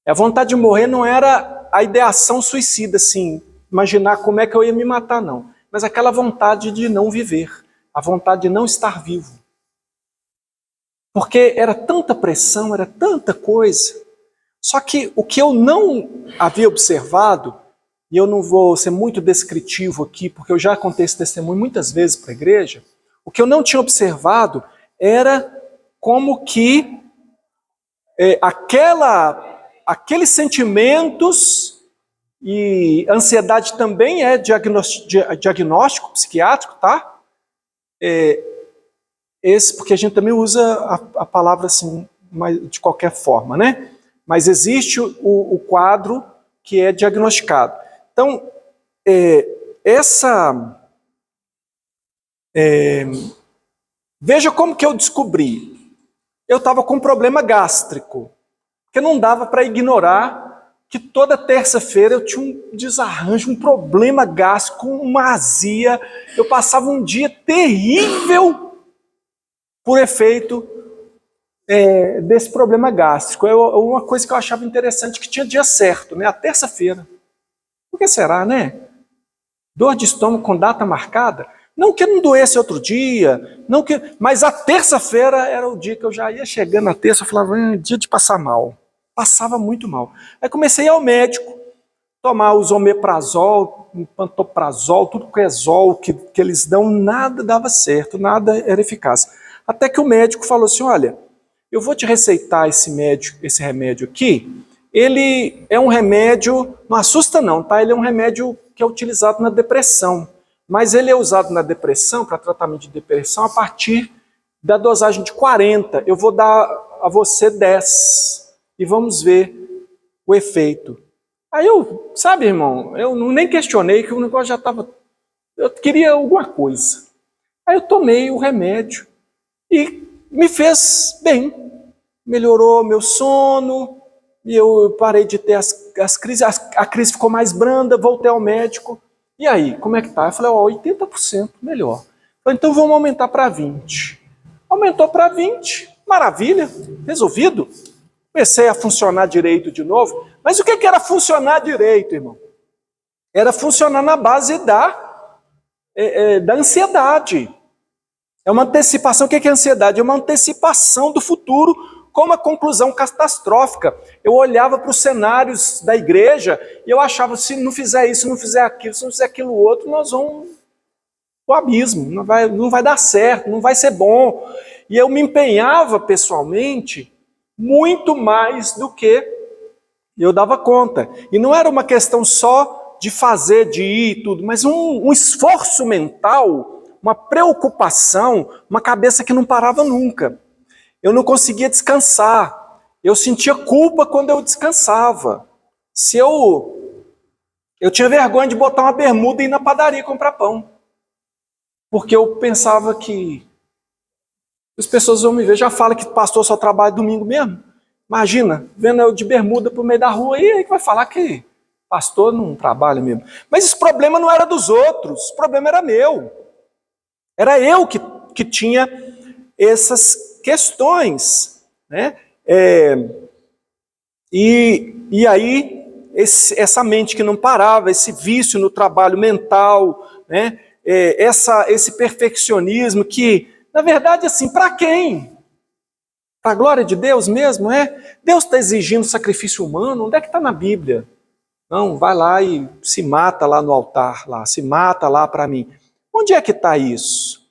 A vontade de morrer não era a ideação suicida, assim, imaginar como é que eu ia me matar, não. Mas aquela vontade de não viver, a vontade de não estar vivo. Porque era tanta pressão, era tanta coisa. Só que o que eu não havia observado, e eu não vou ser muito descritivo aqui, porque eu já contei esse testemunho muitas vezes para a igreja, o que eu não tinha observado era como que aqueles sentimentos, e ansiedade também é diagnóstico psiquiátrico, tá? Porque a gente também usa a palavra assim, de qualquer forma, né? Mas existe o quadro que é diagnosticado. Então, veja como que eu descobri. Eu estava com um problema gástrico, porque não dava para ignorar que toda terça-feira eu tinha um desarranjo, um problema gástrico, uma azia. Eu passava um dia terrível por efeito desse problema gástrico. Uma coisa que eu achava interessante, que tinha dia certo, né? A terça-feira. Por que será, né? Dor de estômago com data marcada? Não que não doesse outro dia, mas a terça-feira era o dia que eu já ia chegando na terça, eu falava, dia de passar mal. Passava muito mal. Aí comecei a ir ao médico, tomar os omeprazol, pantoprazol, tudo que é zol que eles dão, nada dava certo, nada era eficaz. Até que o médico falou assim, olha, eu vou te receitar esse remédio aqui, ele é um remédio, não assusta não, tá? Ele é um remédio que é utilizado na depressão. Mas ele é usado na depressão, para tratamento de depressão, a partir da dosagem de 40. Eu vou dar a você 10 e vamos ver o efeito. Aí sabe, irmão, eu nem questionei que o negócio já estava... Eu queria alguma coisa. Aí eu tomei o remédio e me fez bem. Melhorou meu sono, e eu parei de ter as crises, a crise ficou mais branda, voltei ao médico. E aí, como é que tá? Eu falei, 80% melhor. Então vamos aumentar para 20. Aumentou para 20, maravilha, resolvido. Comecei a funcionar direito de novo. Mas o que era funcionar direito, irmão? Era funcionar na base da ansiedade. É uma antecipação. O que é ansiedade? É uma antecipação do futuro com uma conclusão catastrófica. Eu olhava para os cenários da igreja e eu achava, se não fizer isso, não fizer aquilo, se não fizer aquilo outro, nós vamos para o abismo, não vai dar certo, não vai ser bom. E eu me empenhava pessoalmente muito mais do que eu dava conta. E não era uma questão só de fazer, de ir e tudo, mas um esforço mental, uma preocupação, uma cabeça que não parava nunca. Eu não conseguia descansar. Eu sentia culpa quando eu descansava. Se eu tinha vergonha de botar uma bermuda e ir na padaria comprar pão. Porque eu pensava que as pessoas vão me ver, já fala que pastor só trabalha domingo mesmo. Imagina, vendo eu de bermuda pro meio da rua, e aí que vai falar que pastor não trabalha mesmo. Mas esse problema não era dos outros, o problema era meu. Era eu que tinha essas questões, né? E aí, essa mente que não parava, esse vício no trabalho mental, né? Esse perfeccionismo que, na verdade, assim, para quem? Para a glória de Deus mesmo, é? Deus está exigindo sacrifício humano? Onde é que está na Bíblia? Não, vai lá e se mata lá no altar, lá, se mata lá para mim. Onde é que está isso?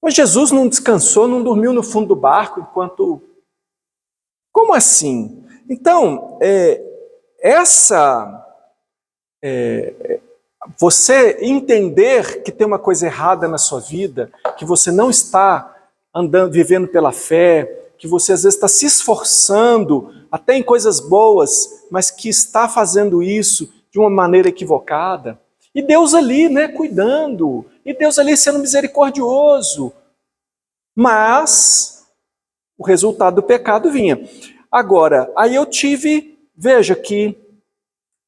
Mas Jesus não descansou, não dormiu no fundo do barco enquanto... Como assim? Então, você entender que tem uma coisa errada na sua vida, que você não está vivendo pela fé, que você às vezes está se esforçando, até em coisas boas, mas que está fazendo isso de uma maneira equivocada. E Deus ali, né, cuidando, e Deus ali sendo misericordioso. Mas o resultado do pecado vinha. Agora, aí eu veja que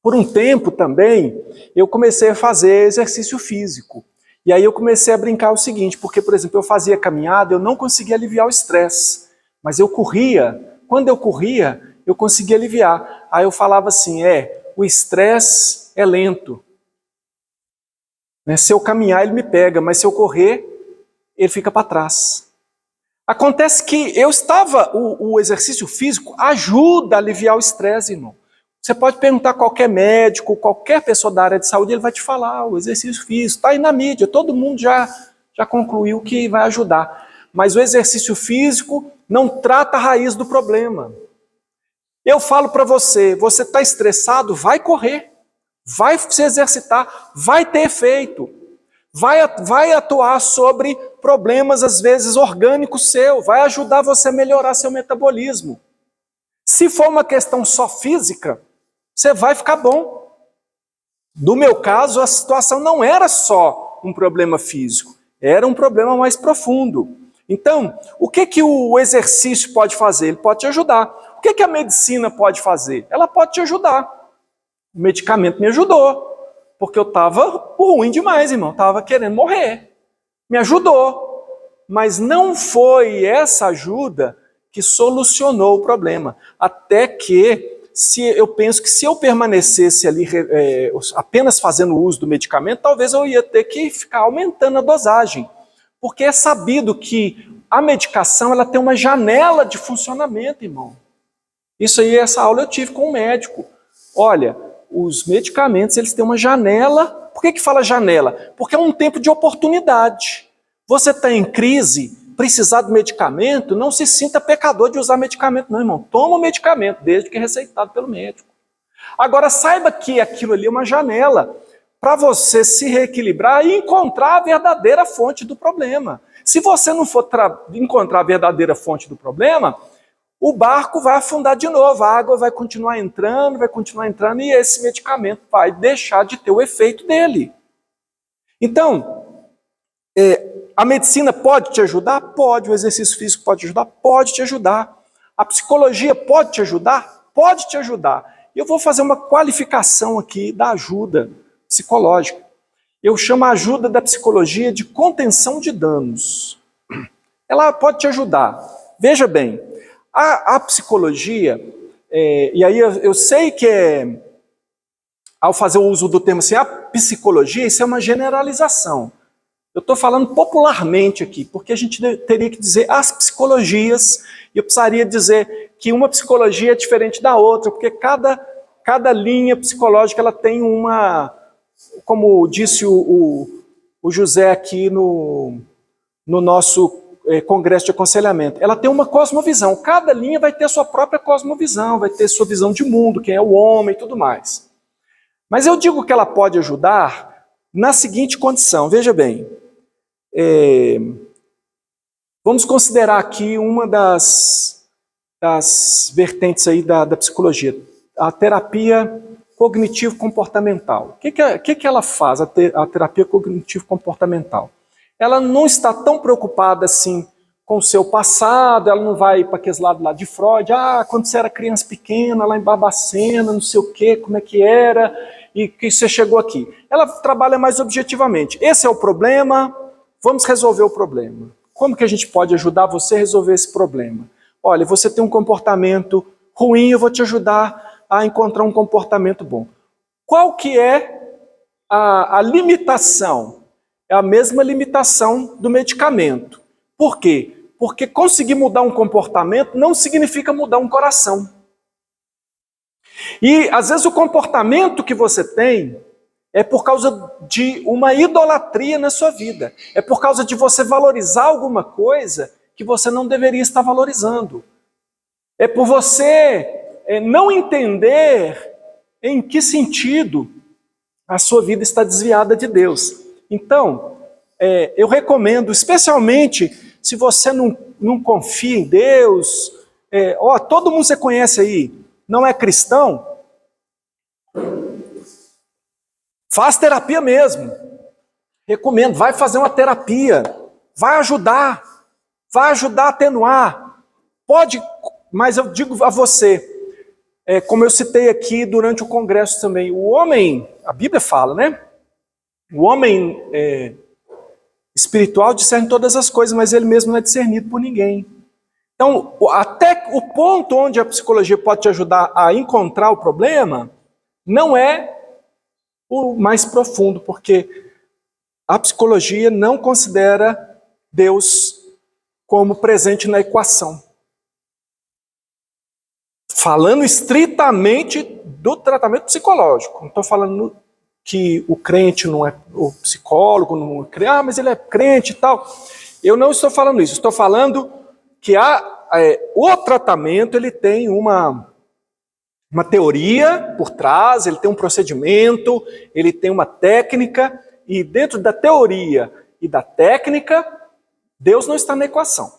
por um tempo também, eu comecei a fazer exercício físico. E aí eu comecei a brincar o seguinte, porque, por exemplo, eu fazia caminhada, eu não conseguia aliviar o estresse. Mas eu corria, quando eu corria, eu conseguia aliviar. Aí eu falava assim, o estresse é lento. Né? Se eu caminhar, ele me pega, mas se eu correr, ele fica para trás. Acontece que o exercício físico ajuda a aliviar o estresse, irmão. Você pode perguntar a qualquer médico, qualquer pessoa da área de saúde, ele vai te falar, o exercício físico está aí na mídia, todo mundo já concluiu que vai ajudar. Mas o exercício físico não trata a raiz do problema. Eu falo para você está estressado, vai correr, vai se exercitar, vai ter efeito, vai atuar sobre problemas, às vezes, orgânicos seu, vai ajudar você a melhorar seu metabolismo. Se for uma questão só física, você vai ficar bom. No meu caso, a situação não era só um problema físico, era um problema mais profundo. Então, o que o exercício pode fazer? Ele pode te ajudar. O que a medicina pode fazer? Ela pode te ajudar. O medicamento me ajudou, porque eu estava ruim demais, irmão, estava querendo morrer. Me ajudou, mas não foi essa ajuda que solucionou o problema. Até que, eu penso que se eu permanecesse ali apenas fazendo uso do medicamento, talvez eu ia ter que ficar aumentando a dosagem. Porque é sabido que a medicação ela tem uma janela de funcionamento, irmão. Isso aí, essa aula eu tive com um médico. Olha, os medicamentos eles têm uma janela. Por que fala janela? Porque é um tempo de oportunidade. Você está em crise, precisar do medicamento, não se sinta pecador de usar medicamento, não, irmão. Toma o medicamento, desde que é receitado pelo médico. Agora, saiba que aquilo ali é uma janela para você se reequilibrar e encontrar a verdadeira fonte do problema. Se você não for encontrar a verdadeira fonte do problema, o barco vai afundar de novo, a água vai continuar entrando, e esse medicamento vai deixar de ter o efeito dele. Então, a medicina pode te ajudar? Pode. O exercício físico pode te ajudar? Pode te ajudar. A psicologia pode te ajudar? Pode te ajudar. E eu vou fazer uma qualificação aqui da ajuda psicológica. Eu chamo a ajuda da psicologia de contenção de danos. Ela pode te ajudar. Veja bem, a psicologia, e aí eu sei que ao fazer o uso do termo assim, a psicologia, isso é uma generalização. Eu estou falando popularmente aqui, porque a gente teria que dizer as psicologias, e eu precisaria dizer que uma psicologia é diferente da outra, porque cada linha psicológica ela tem uma, como disse o José aqui no nosso congresso de aconselhamento, ela tem uma cosmovisão. Cada linha vai ter a sua própria cosmovisão, vai ter sua visão de mundo, quem é o homem e tudo mais. Mas eu digo que ela pode ajudar na seguinte condição, veja bem, vamos considerar aqui uma das vertentes aí da psicologia, a terapia cognitivo-comportamental. O que ela faz, a terapia cognitivo-comportamental? Ela não está tão preocupada assim com o seu passado, ela não vai para aqueles lados lá de Freud, quando você era criança pequena, lá em Barbacena, não sei o quê, como é que era, e que você chegou aqui. Ela trabalha mais objetivamente. Esse é o problema, vamos resolver o problema. Como que a gente pode ajudar você a resolver esse problema? Olha, você tem um comportamento ruim, eu vou te ajudar a encontrar um comportamento bom. Qual que é a limitação? É a mesma limitação do medicamento. Por quê? Porque conseguir mudar um comportamento não significa mudar um coração. E às vezes o comportamento que você tem é por causa de uma idolatria na sua vida. É por causa de você valorizar alguma coisa que você não deveria estar valorizando. É por você não entender em que sentido a sua vida está desviada de Deus. Então, eu recomendo, especialmente se você não confia em Deus, todo mundo você conhece aí, não é cristão, faz terapia mesmo. Recomendo, vai fazer uma terapia, vai ajudar a atenuar. Pode, mas eu digo a você, como eu citei aqui durante o congresso também, o homem, a Bíblia fala, né? O homem espiritual discerne todas as coisas, mas ele mesmo não é discernido por ninguém. Então, até o ponto onde a psicologia pode te ajudar a encontrar o problema, não é o mais profundo, porque a psicologia não considera Deus como presente na equação. Falando estritamente do tratamento psicológico. Não estou falando que o crente não é, o psicólogo não é crente, mas ele é crente e tal. Eu não estou falando isso. Estou falando que o tratamento ele tem uma teoria por trás, ele tem um procedimento, ele tem uma técnica, e dentro da teoria e da técnica, Deus não está na equação.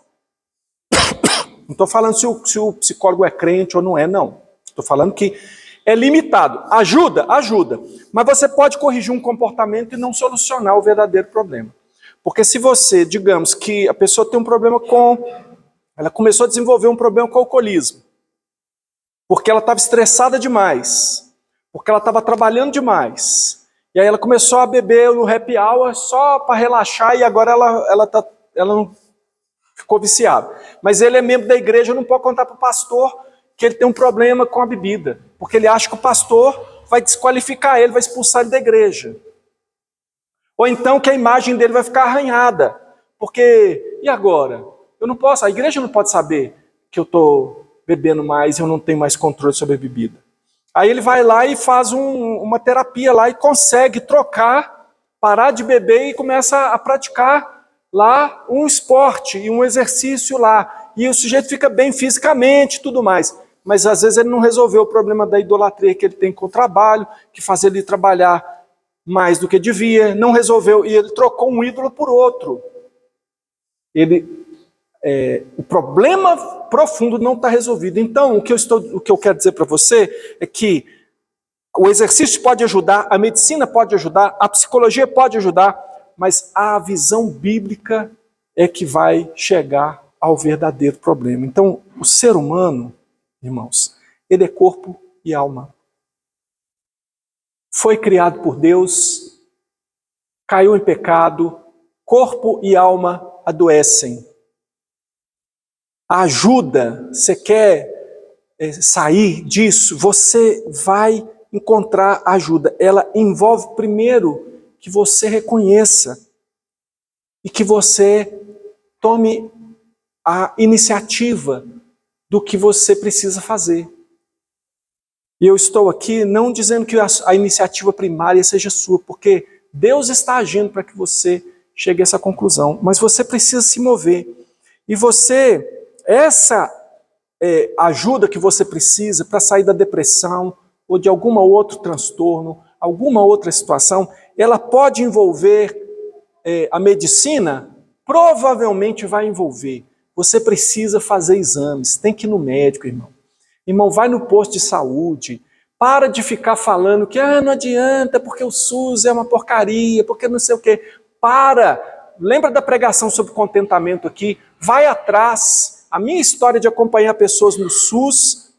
Não estou falando se o psicólogo é crente ou não é, não. Estou falando que é limitado. Ajuda? Ajuda. Mas você pode corrigir um comportamento e não solucionar o verdadeiro problema. Porque se você, digamos que a pessoa tem um problema ela começou a desenvolver um problema com o alcoolismo. Porque ela estava estressada demais. Porque ela estava trabalhando demais. E aí ela começou a beber no happy hour só para relaxar e agora ela não ficou viciado. Mas ele é membro da igreja, não pode contar para o pastor que ele tem um problema com a bebida. Porque ele acha que o pastor vai desqualificar ele, vai expulsar ele da igreja. Ou então que a imagem dele vai ficar arranhada. Porque, e agora? Eu não posso, a igreja não pode saber que eu estou bebendo mais e eu não tenho mais controle sobre a bebida. Aí ele vai lá e faz uma terapia lá e consegue trocar, parar de beber e começa a praticar lá um esporte e um exercício lá. E o sujeito fica bem fisicamente e tudo mais. Mas às vezes ele não resolveu o problema da idolatria que ele tem com o trabalho, que faz ele trabalhar mais do que devia, não resolveu, e ele trocou um ídolo por outro. O problema profundo não está resolvido. Então, o que eu quero dizer para você é que o exercício pode ajudar, a medicina pode ajudar, a psicologia pode ajudar, mas a visão bíblica é que vai chegar ao verdadeiro problema. Então, o ser humano, irmãos, ele é corpo e alma. Foi criado por Deus, caiu em pecado, corpo e alma adoecem. A ajuda, você quer sair disso, você vai encontrar ajuda. Ela envolve primeiro que você reconheça e que você tome a iniciativa do que você precisa fazer. E eu estou aqui não dizendo que a iniciativa primária seja sua, porque Deus está agindo para que você chegue a essa conclusão, mas você precisa se mover. E essa ajuda que você precisa para sair da depressão ou de algum outro transtorno, alguma outra situação, ela pode envolver a medicina? Provavelmente vai envolver. Você precisa fazer exames, tem que ir no médico, irmão. Irmão, vai no posto de saúde, para de ficar falando que não adianta, porque o SUS é uma porcaria, porque não sei o quê. Lembra da pregação sobre contentamento aqui? vai atrás. A minha história de acompanhar pessoas no SUS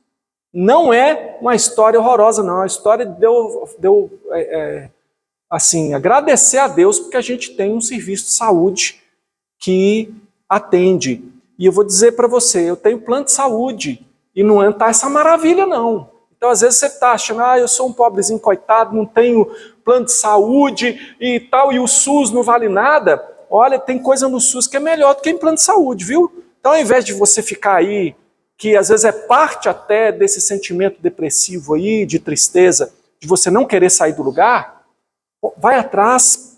não é uma história horrorosa, não. É uma história de eu assim, agradecer a Deus porque a gente tem um serviço de saúde que atende. E eu vou dizer para você, eu tenho plano de saúde e não está essa maravilha, não. Então, às vezes você está achando, eu sou um pobrezinho coitado, não tenho plano de saúde e tal, e o SUS não vale nada. Olha, tem coisa no SUS que é melhor do que em plano de saúde, viu? Então, ao invés de você ficar aí, que às vezes é parte até desse sentimento depressivo aí, de tristeza, de você não querer sair do lugar, vai atrás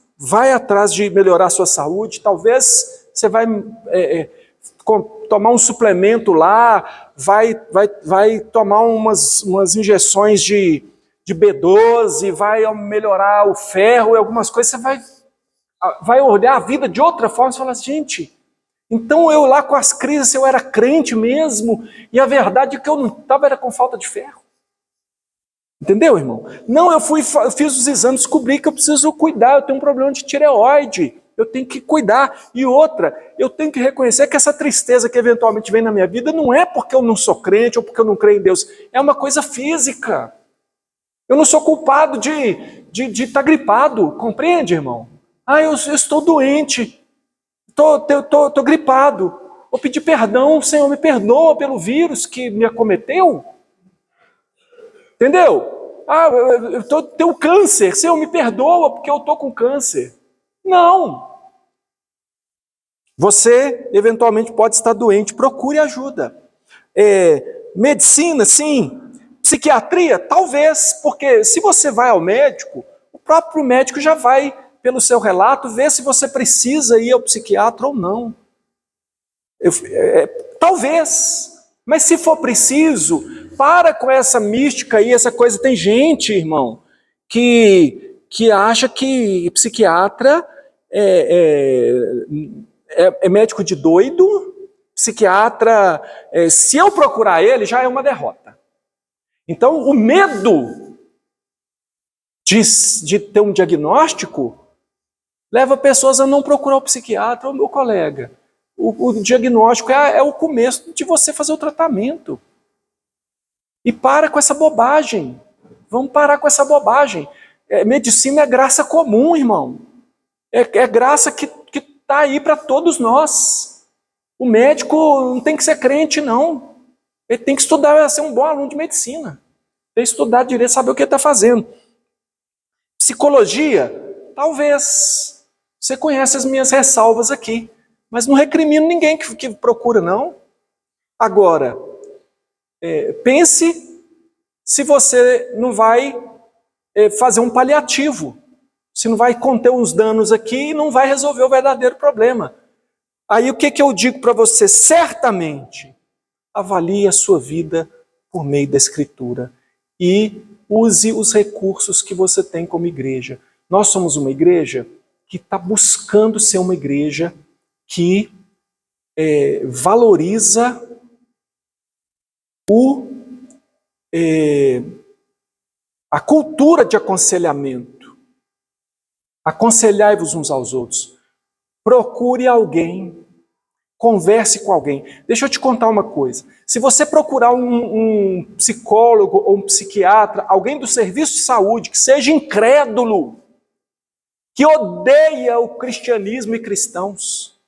de melhorar a sua saúde. Talvez você vai tomar um suplemento lá, vai tomar umas injeções de B12, vai melhorar o ferro e algumas coisas. Você vai olhar a vida de outra forma e falar, gente, então eu lá com as crises, eu era crente mesmo, e a verdade é que eu não estava era com falta de ferro. Entendeu, irmão? Não, eu fiz os exames, descobri que eu preciso cuidar, eu tenho um problema de tireoide, eu tenho que cuidar. E outra, eu tenho que reconhecer que essa tristeza que eventualmente vem na minha vida não é porque eu não sou crente ou porque eu não creio em Deus, é uma coisa física. Eu não sou culpado de estar gripado, compreende, irmão? Eu estou doente, estou gripado, vou pedir perdão, Senhor, me perdoa pelo vírus que me acometeu. Entendeu? Eu tenho câncer, Senhor, me perdoa porque eu estou com câncer. Não. Você, eventualmente, pode estar doente, procure ajuda. Medicina, sim. Psiquiatria, talvez, porque se você vai ao médico, o próprio médico já vai, pelo seu relato, ver se você precisa ir ao psiquiatra ou não. Talvez. Mas se for preciso, para com essa mística aí, essa coisa. Tem gente, irmão, que acha que psiquiatra é médico de doido. Psiquiatra, se eu procurar ele, já é uma derrota. Então, o medo de ter um diagnóstico leva pessoas a não procurar o psiquiatra. Ô, meu colega, o diagnóstico é o começo de você fazer o tratamento. E para com essa bobagem. Vamos parar com essa bobagem. Medicina é graça comum, irmão. É graça que está aí para todos nós. O médico não tem que ser crente, não. Ele tem que estudar, ser um bom aluno de medicina. Tem que estudar direito, saber o que ele está fazendo. Psicologia, talvez. Você conhece as minhas ressalvas aqui. Mas não recrimino ninguém que procura, não. Agora, pense se você não vai fazer um paliativo, se não vai conter uns danos aqui e não vai resolver o verdadeiro problema. Aí o que eu digo para você? Certamente, avalie a sua vida por meio da Escritura e use os recursos que você tem como igreja. Nós somos uma igreja que está buscando ser uma igreja que valoriza a cultura de aconselhamento. Aconselhai-vos uns aos outros. Procure alguém. Converse com alguém. Deixa eu te contar uma coisa. Se você procurar um psicólogo ou um psiquiatra, alguém do serviço de saúde que seja incrédulo, que odeia o cristianismo e cristãos,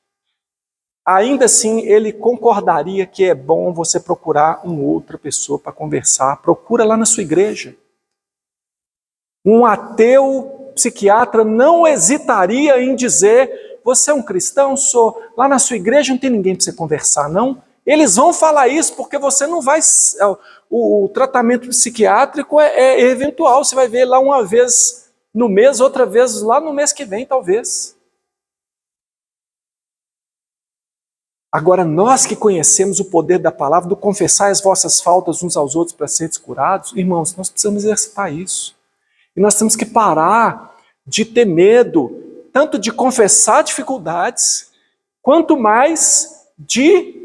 ainda assim ele concordaria que é bom você procurar uma outra pessoa para conversar. Procura lá na sua igreja. Um ateu psiquiatra não hesitaria em dizer: você é um cristão? Sou. Lá na sua igreja não tem ninguém para você conversar, não? Eles vão falar isso porque você não vai... O tratamento psiquiátrico é eventual. Você vai ver lá uma vez no mês, outra vez lá no mês que vem, talvez. Agora, nós que conhecemos o poder da palavra, do confessar as vossas faltas uns aos outros para serem curados, irmãos, nós precisamos exercitar isso. E nós temos que parar de ter medo, tanto de confessar dificuldades, quanto mais de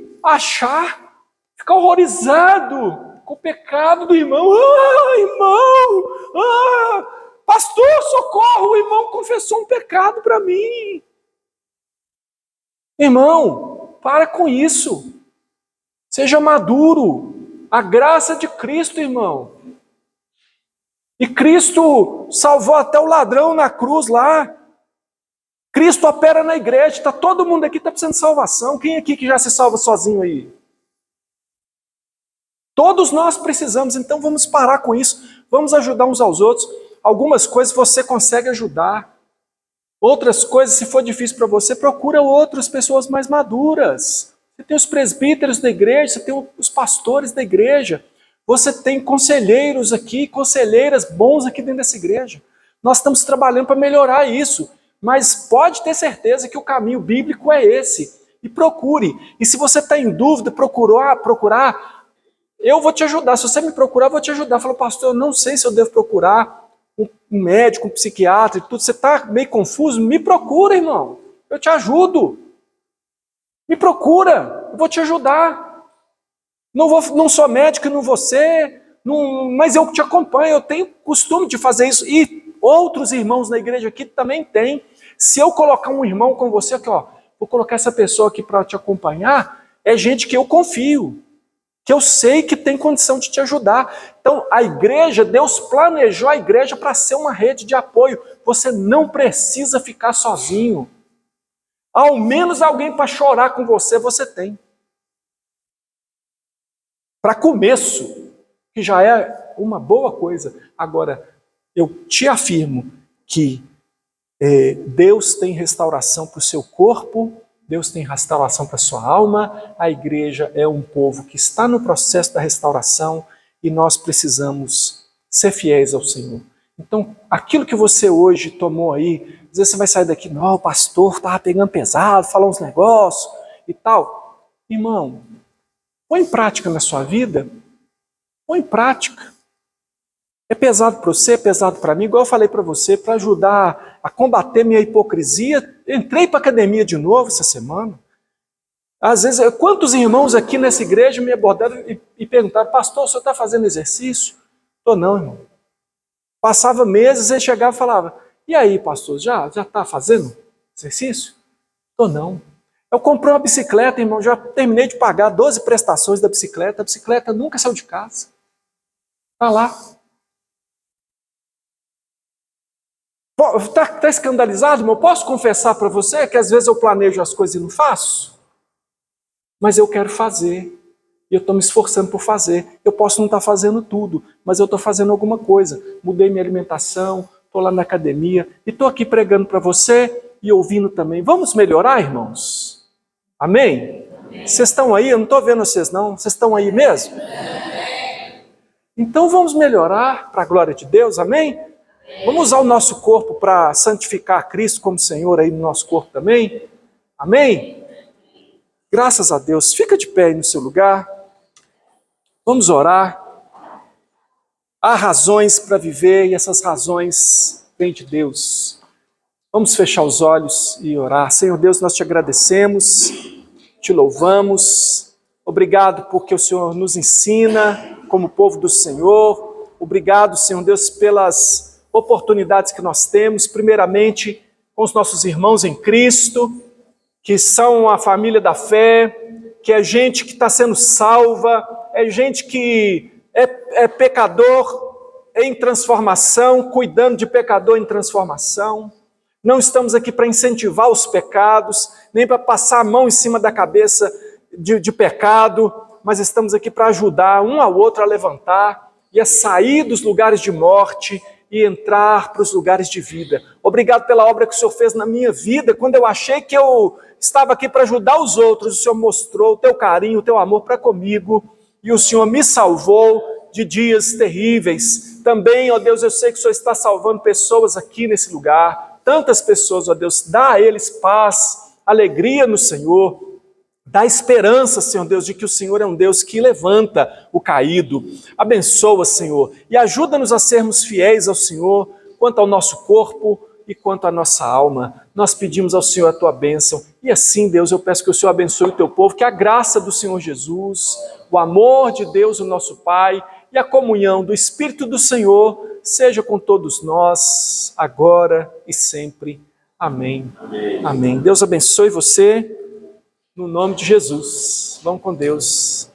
ficar horrorizado com o pecado do irmão. Pastor, socorro, o irmão confessou um pecado para mim. Irmão, Para com isso. Seja maduro. A graça de Cristo, irmão. E Cristo salvou até o ladrão na cruz lá. Cristo opera na igreja. Todo mundo aqui está precisando de salvação. Quem aqui que já se salva sozinho aí? Todos nós precisamos, então vamos parar com isso. Vamos ajudar uns aos outros. Algumas coisas você consegue ajudar. Outras coisas, se for difícil para você, procura outras pessoas mais maduras. Você tem os presbíteros da igreja, você tem os pastores da igreja. Você tem conselheiros aqui, conselheiras bons aqui dentro dessa igreja. Nós estamos trabalhando para melhorar isso. Mas pode ter certeza que o caminho bíblico é esse. E procure. E se você está em dúvida, procurar, eu vou te ajudar. Se você me procurar, eu vou te ajudar. Fala, pastor, eu não sei se eu devo procurar um médico, um psiquiatra e tudo. Você está meio confuso? Me procura, irmão. Eu te ajudo. Me procura. Eu vou te ajudar. Não sou médico e não você, mas eu te acompanho. Eu tenho costume de fazer isso. E outros irmãos na igreja aqui também têm. Se eu colocar um irmão com você aqui, ó, vou colocar essa pessoa aqui para te acompanhar, é gente que eu confio, que eu sei que tem condição de te ajudar. Então, a igreja, Deus planejou a igreja para ser uma rede de apoio. Você não precisa ficar sozinho. Ao menos alguém para chorar com você, você tem. Para começo, que já é uma boa coisa. Agora, eu te afirmo que Deus tem restauração para o seu corpo, Deus tem restauração para a sua alma, a igreja é um povo que está no processo da restauração e nós precisamos ser fiéis ao Senhor. Então, aquilo que você hoje tomou aí, às vezes você vai sair daqui, não, o pastor estava pegando pesado, falou uns negócios e tal. Irmão, põe em prática na sua vida, põe em prática. É pesado para você, é pesado para mim, igual eu falei para você, para ajudar a combater minha hipocrisia. Entrei para a academia de novo essa semana. Às vezes, quantos irmãos aqui nessa igreja me abordaram e perguntaram, pastor, o senhor está fazendo exercício? Estou não, irmão. Passava meses, ele chegava e falava, e aí, pastor, já está fazendo exercício? Estou não. Eu comprei uma bicicleta, irmão, já terminei de pagar 12 prestações da bicicleta, a bicicleta nunca saiu de casa. Está lá. Está escandalizado, irmão? Posso confessar para você que às vezes eu planejo as coisas e não faço? Mas eu quero fazer. E eu estou me esforçando por fazer. Eu posso não estar fazendo tudo, mas eu estou fazendo alguma coisa. Mudei minha alimentação, estou lá na academia e estou aqui pregando para você e ouvindo também. Vamos melhorar, irmãos? Amém? Vocês estão aí? Eu não estou vendo vocês não. Vocês estão aí mesmo? Então vamos melhorar para a glória de Deus, amém? Vamos usar o nosso corpo para santificar Cristo como Senhor aí no nosso corpo também? Amém? Graças a Deus. Fica de pé aí no seu lugar. Vamos orar. Há razões para viver e essas razões vêm de Deus. Vamos fechar os olhos e orar. Senhor Deus, nós te agradecemos, te louvamos. Obrigado porque o Senhor nos ensina como povo do Senhor. Obrigado, Senhor Deus, pelas oportunidades que nós temos, primeiramente com os nossos irmãos em Cristo, que são a família da fé, que é gente que está sendo salva, é gente que é pecador em transformação, cuidando de pecador em transformação. Não estamos aqui para incentivar os pecados, nem para passar a mão em cima da cabeça de pecado, mas estamos aqui para ajudar um ao outro a levantar e a sair dos lugares de morte e entrar para os lugares de vida. Obrigado pela obra que o Senhor fez na minha vida. Quando eu achei que eu estava aqui para ajudar os outros, o Senhor mostrou o teu carinho, o teu amor para comigo, e o Senhor me salvou de dias terríveis. Também, ó Deus, eu sei que o Senhor está salvando pessoas aqui nesse lugar, tantas pessoas, ó Deus, dá a eles paz, alegria no Senhor. Dá esperança, Senhor Deus, de que o Senhor é um Deus que levanta o caído. Abençoa, Senhor, e ajuda-nos a sermos fiéis ao Senhor, quanto ao nosso corpo e quanto à nossa alma. Nós pedimos ao Senhor a tua bênção. E assim, Deus, eu peço que o Senhor abençoe o teu povo, que a graça do Senhor Jesus, o amor de Deus, o nosso Pai, e a comunhão do Espírito do Senhor seja com todos nós, agora e sempre. Amém. Amém. Deus abençoe você. No nome de Jesus. Vamos com Deus.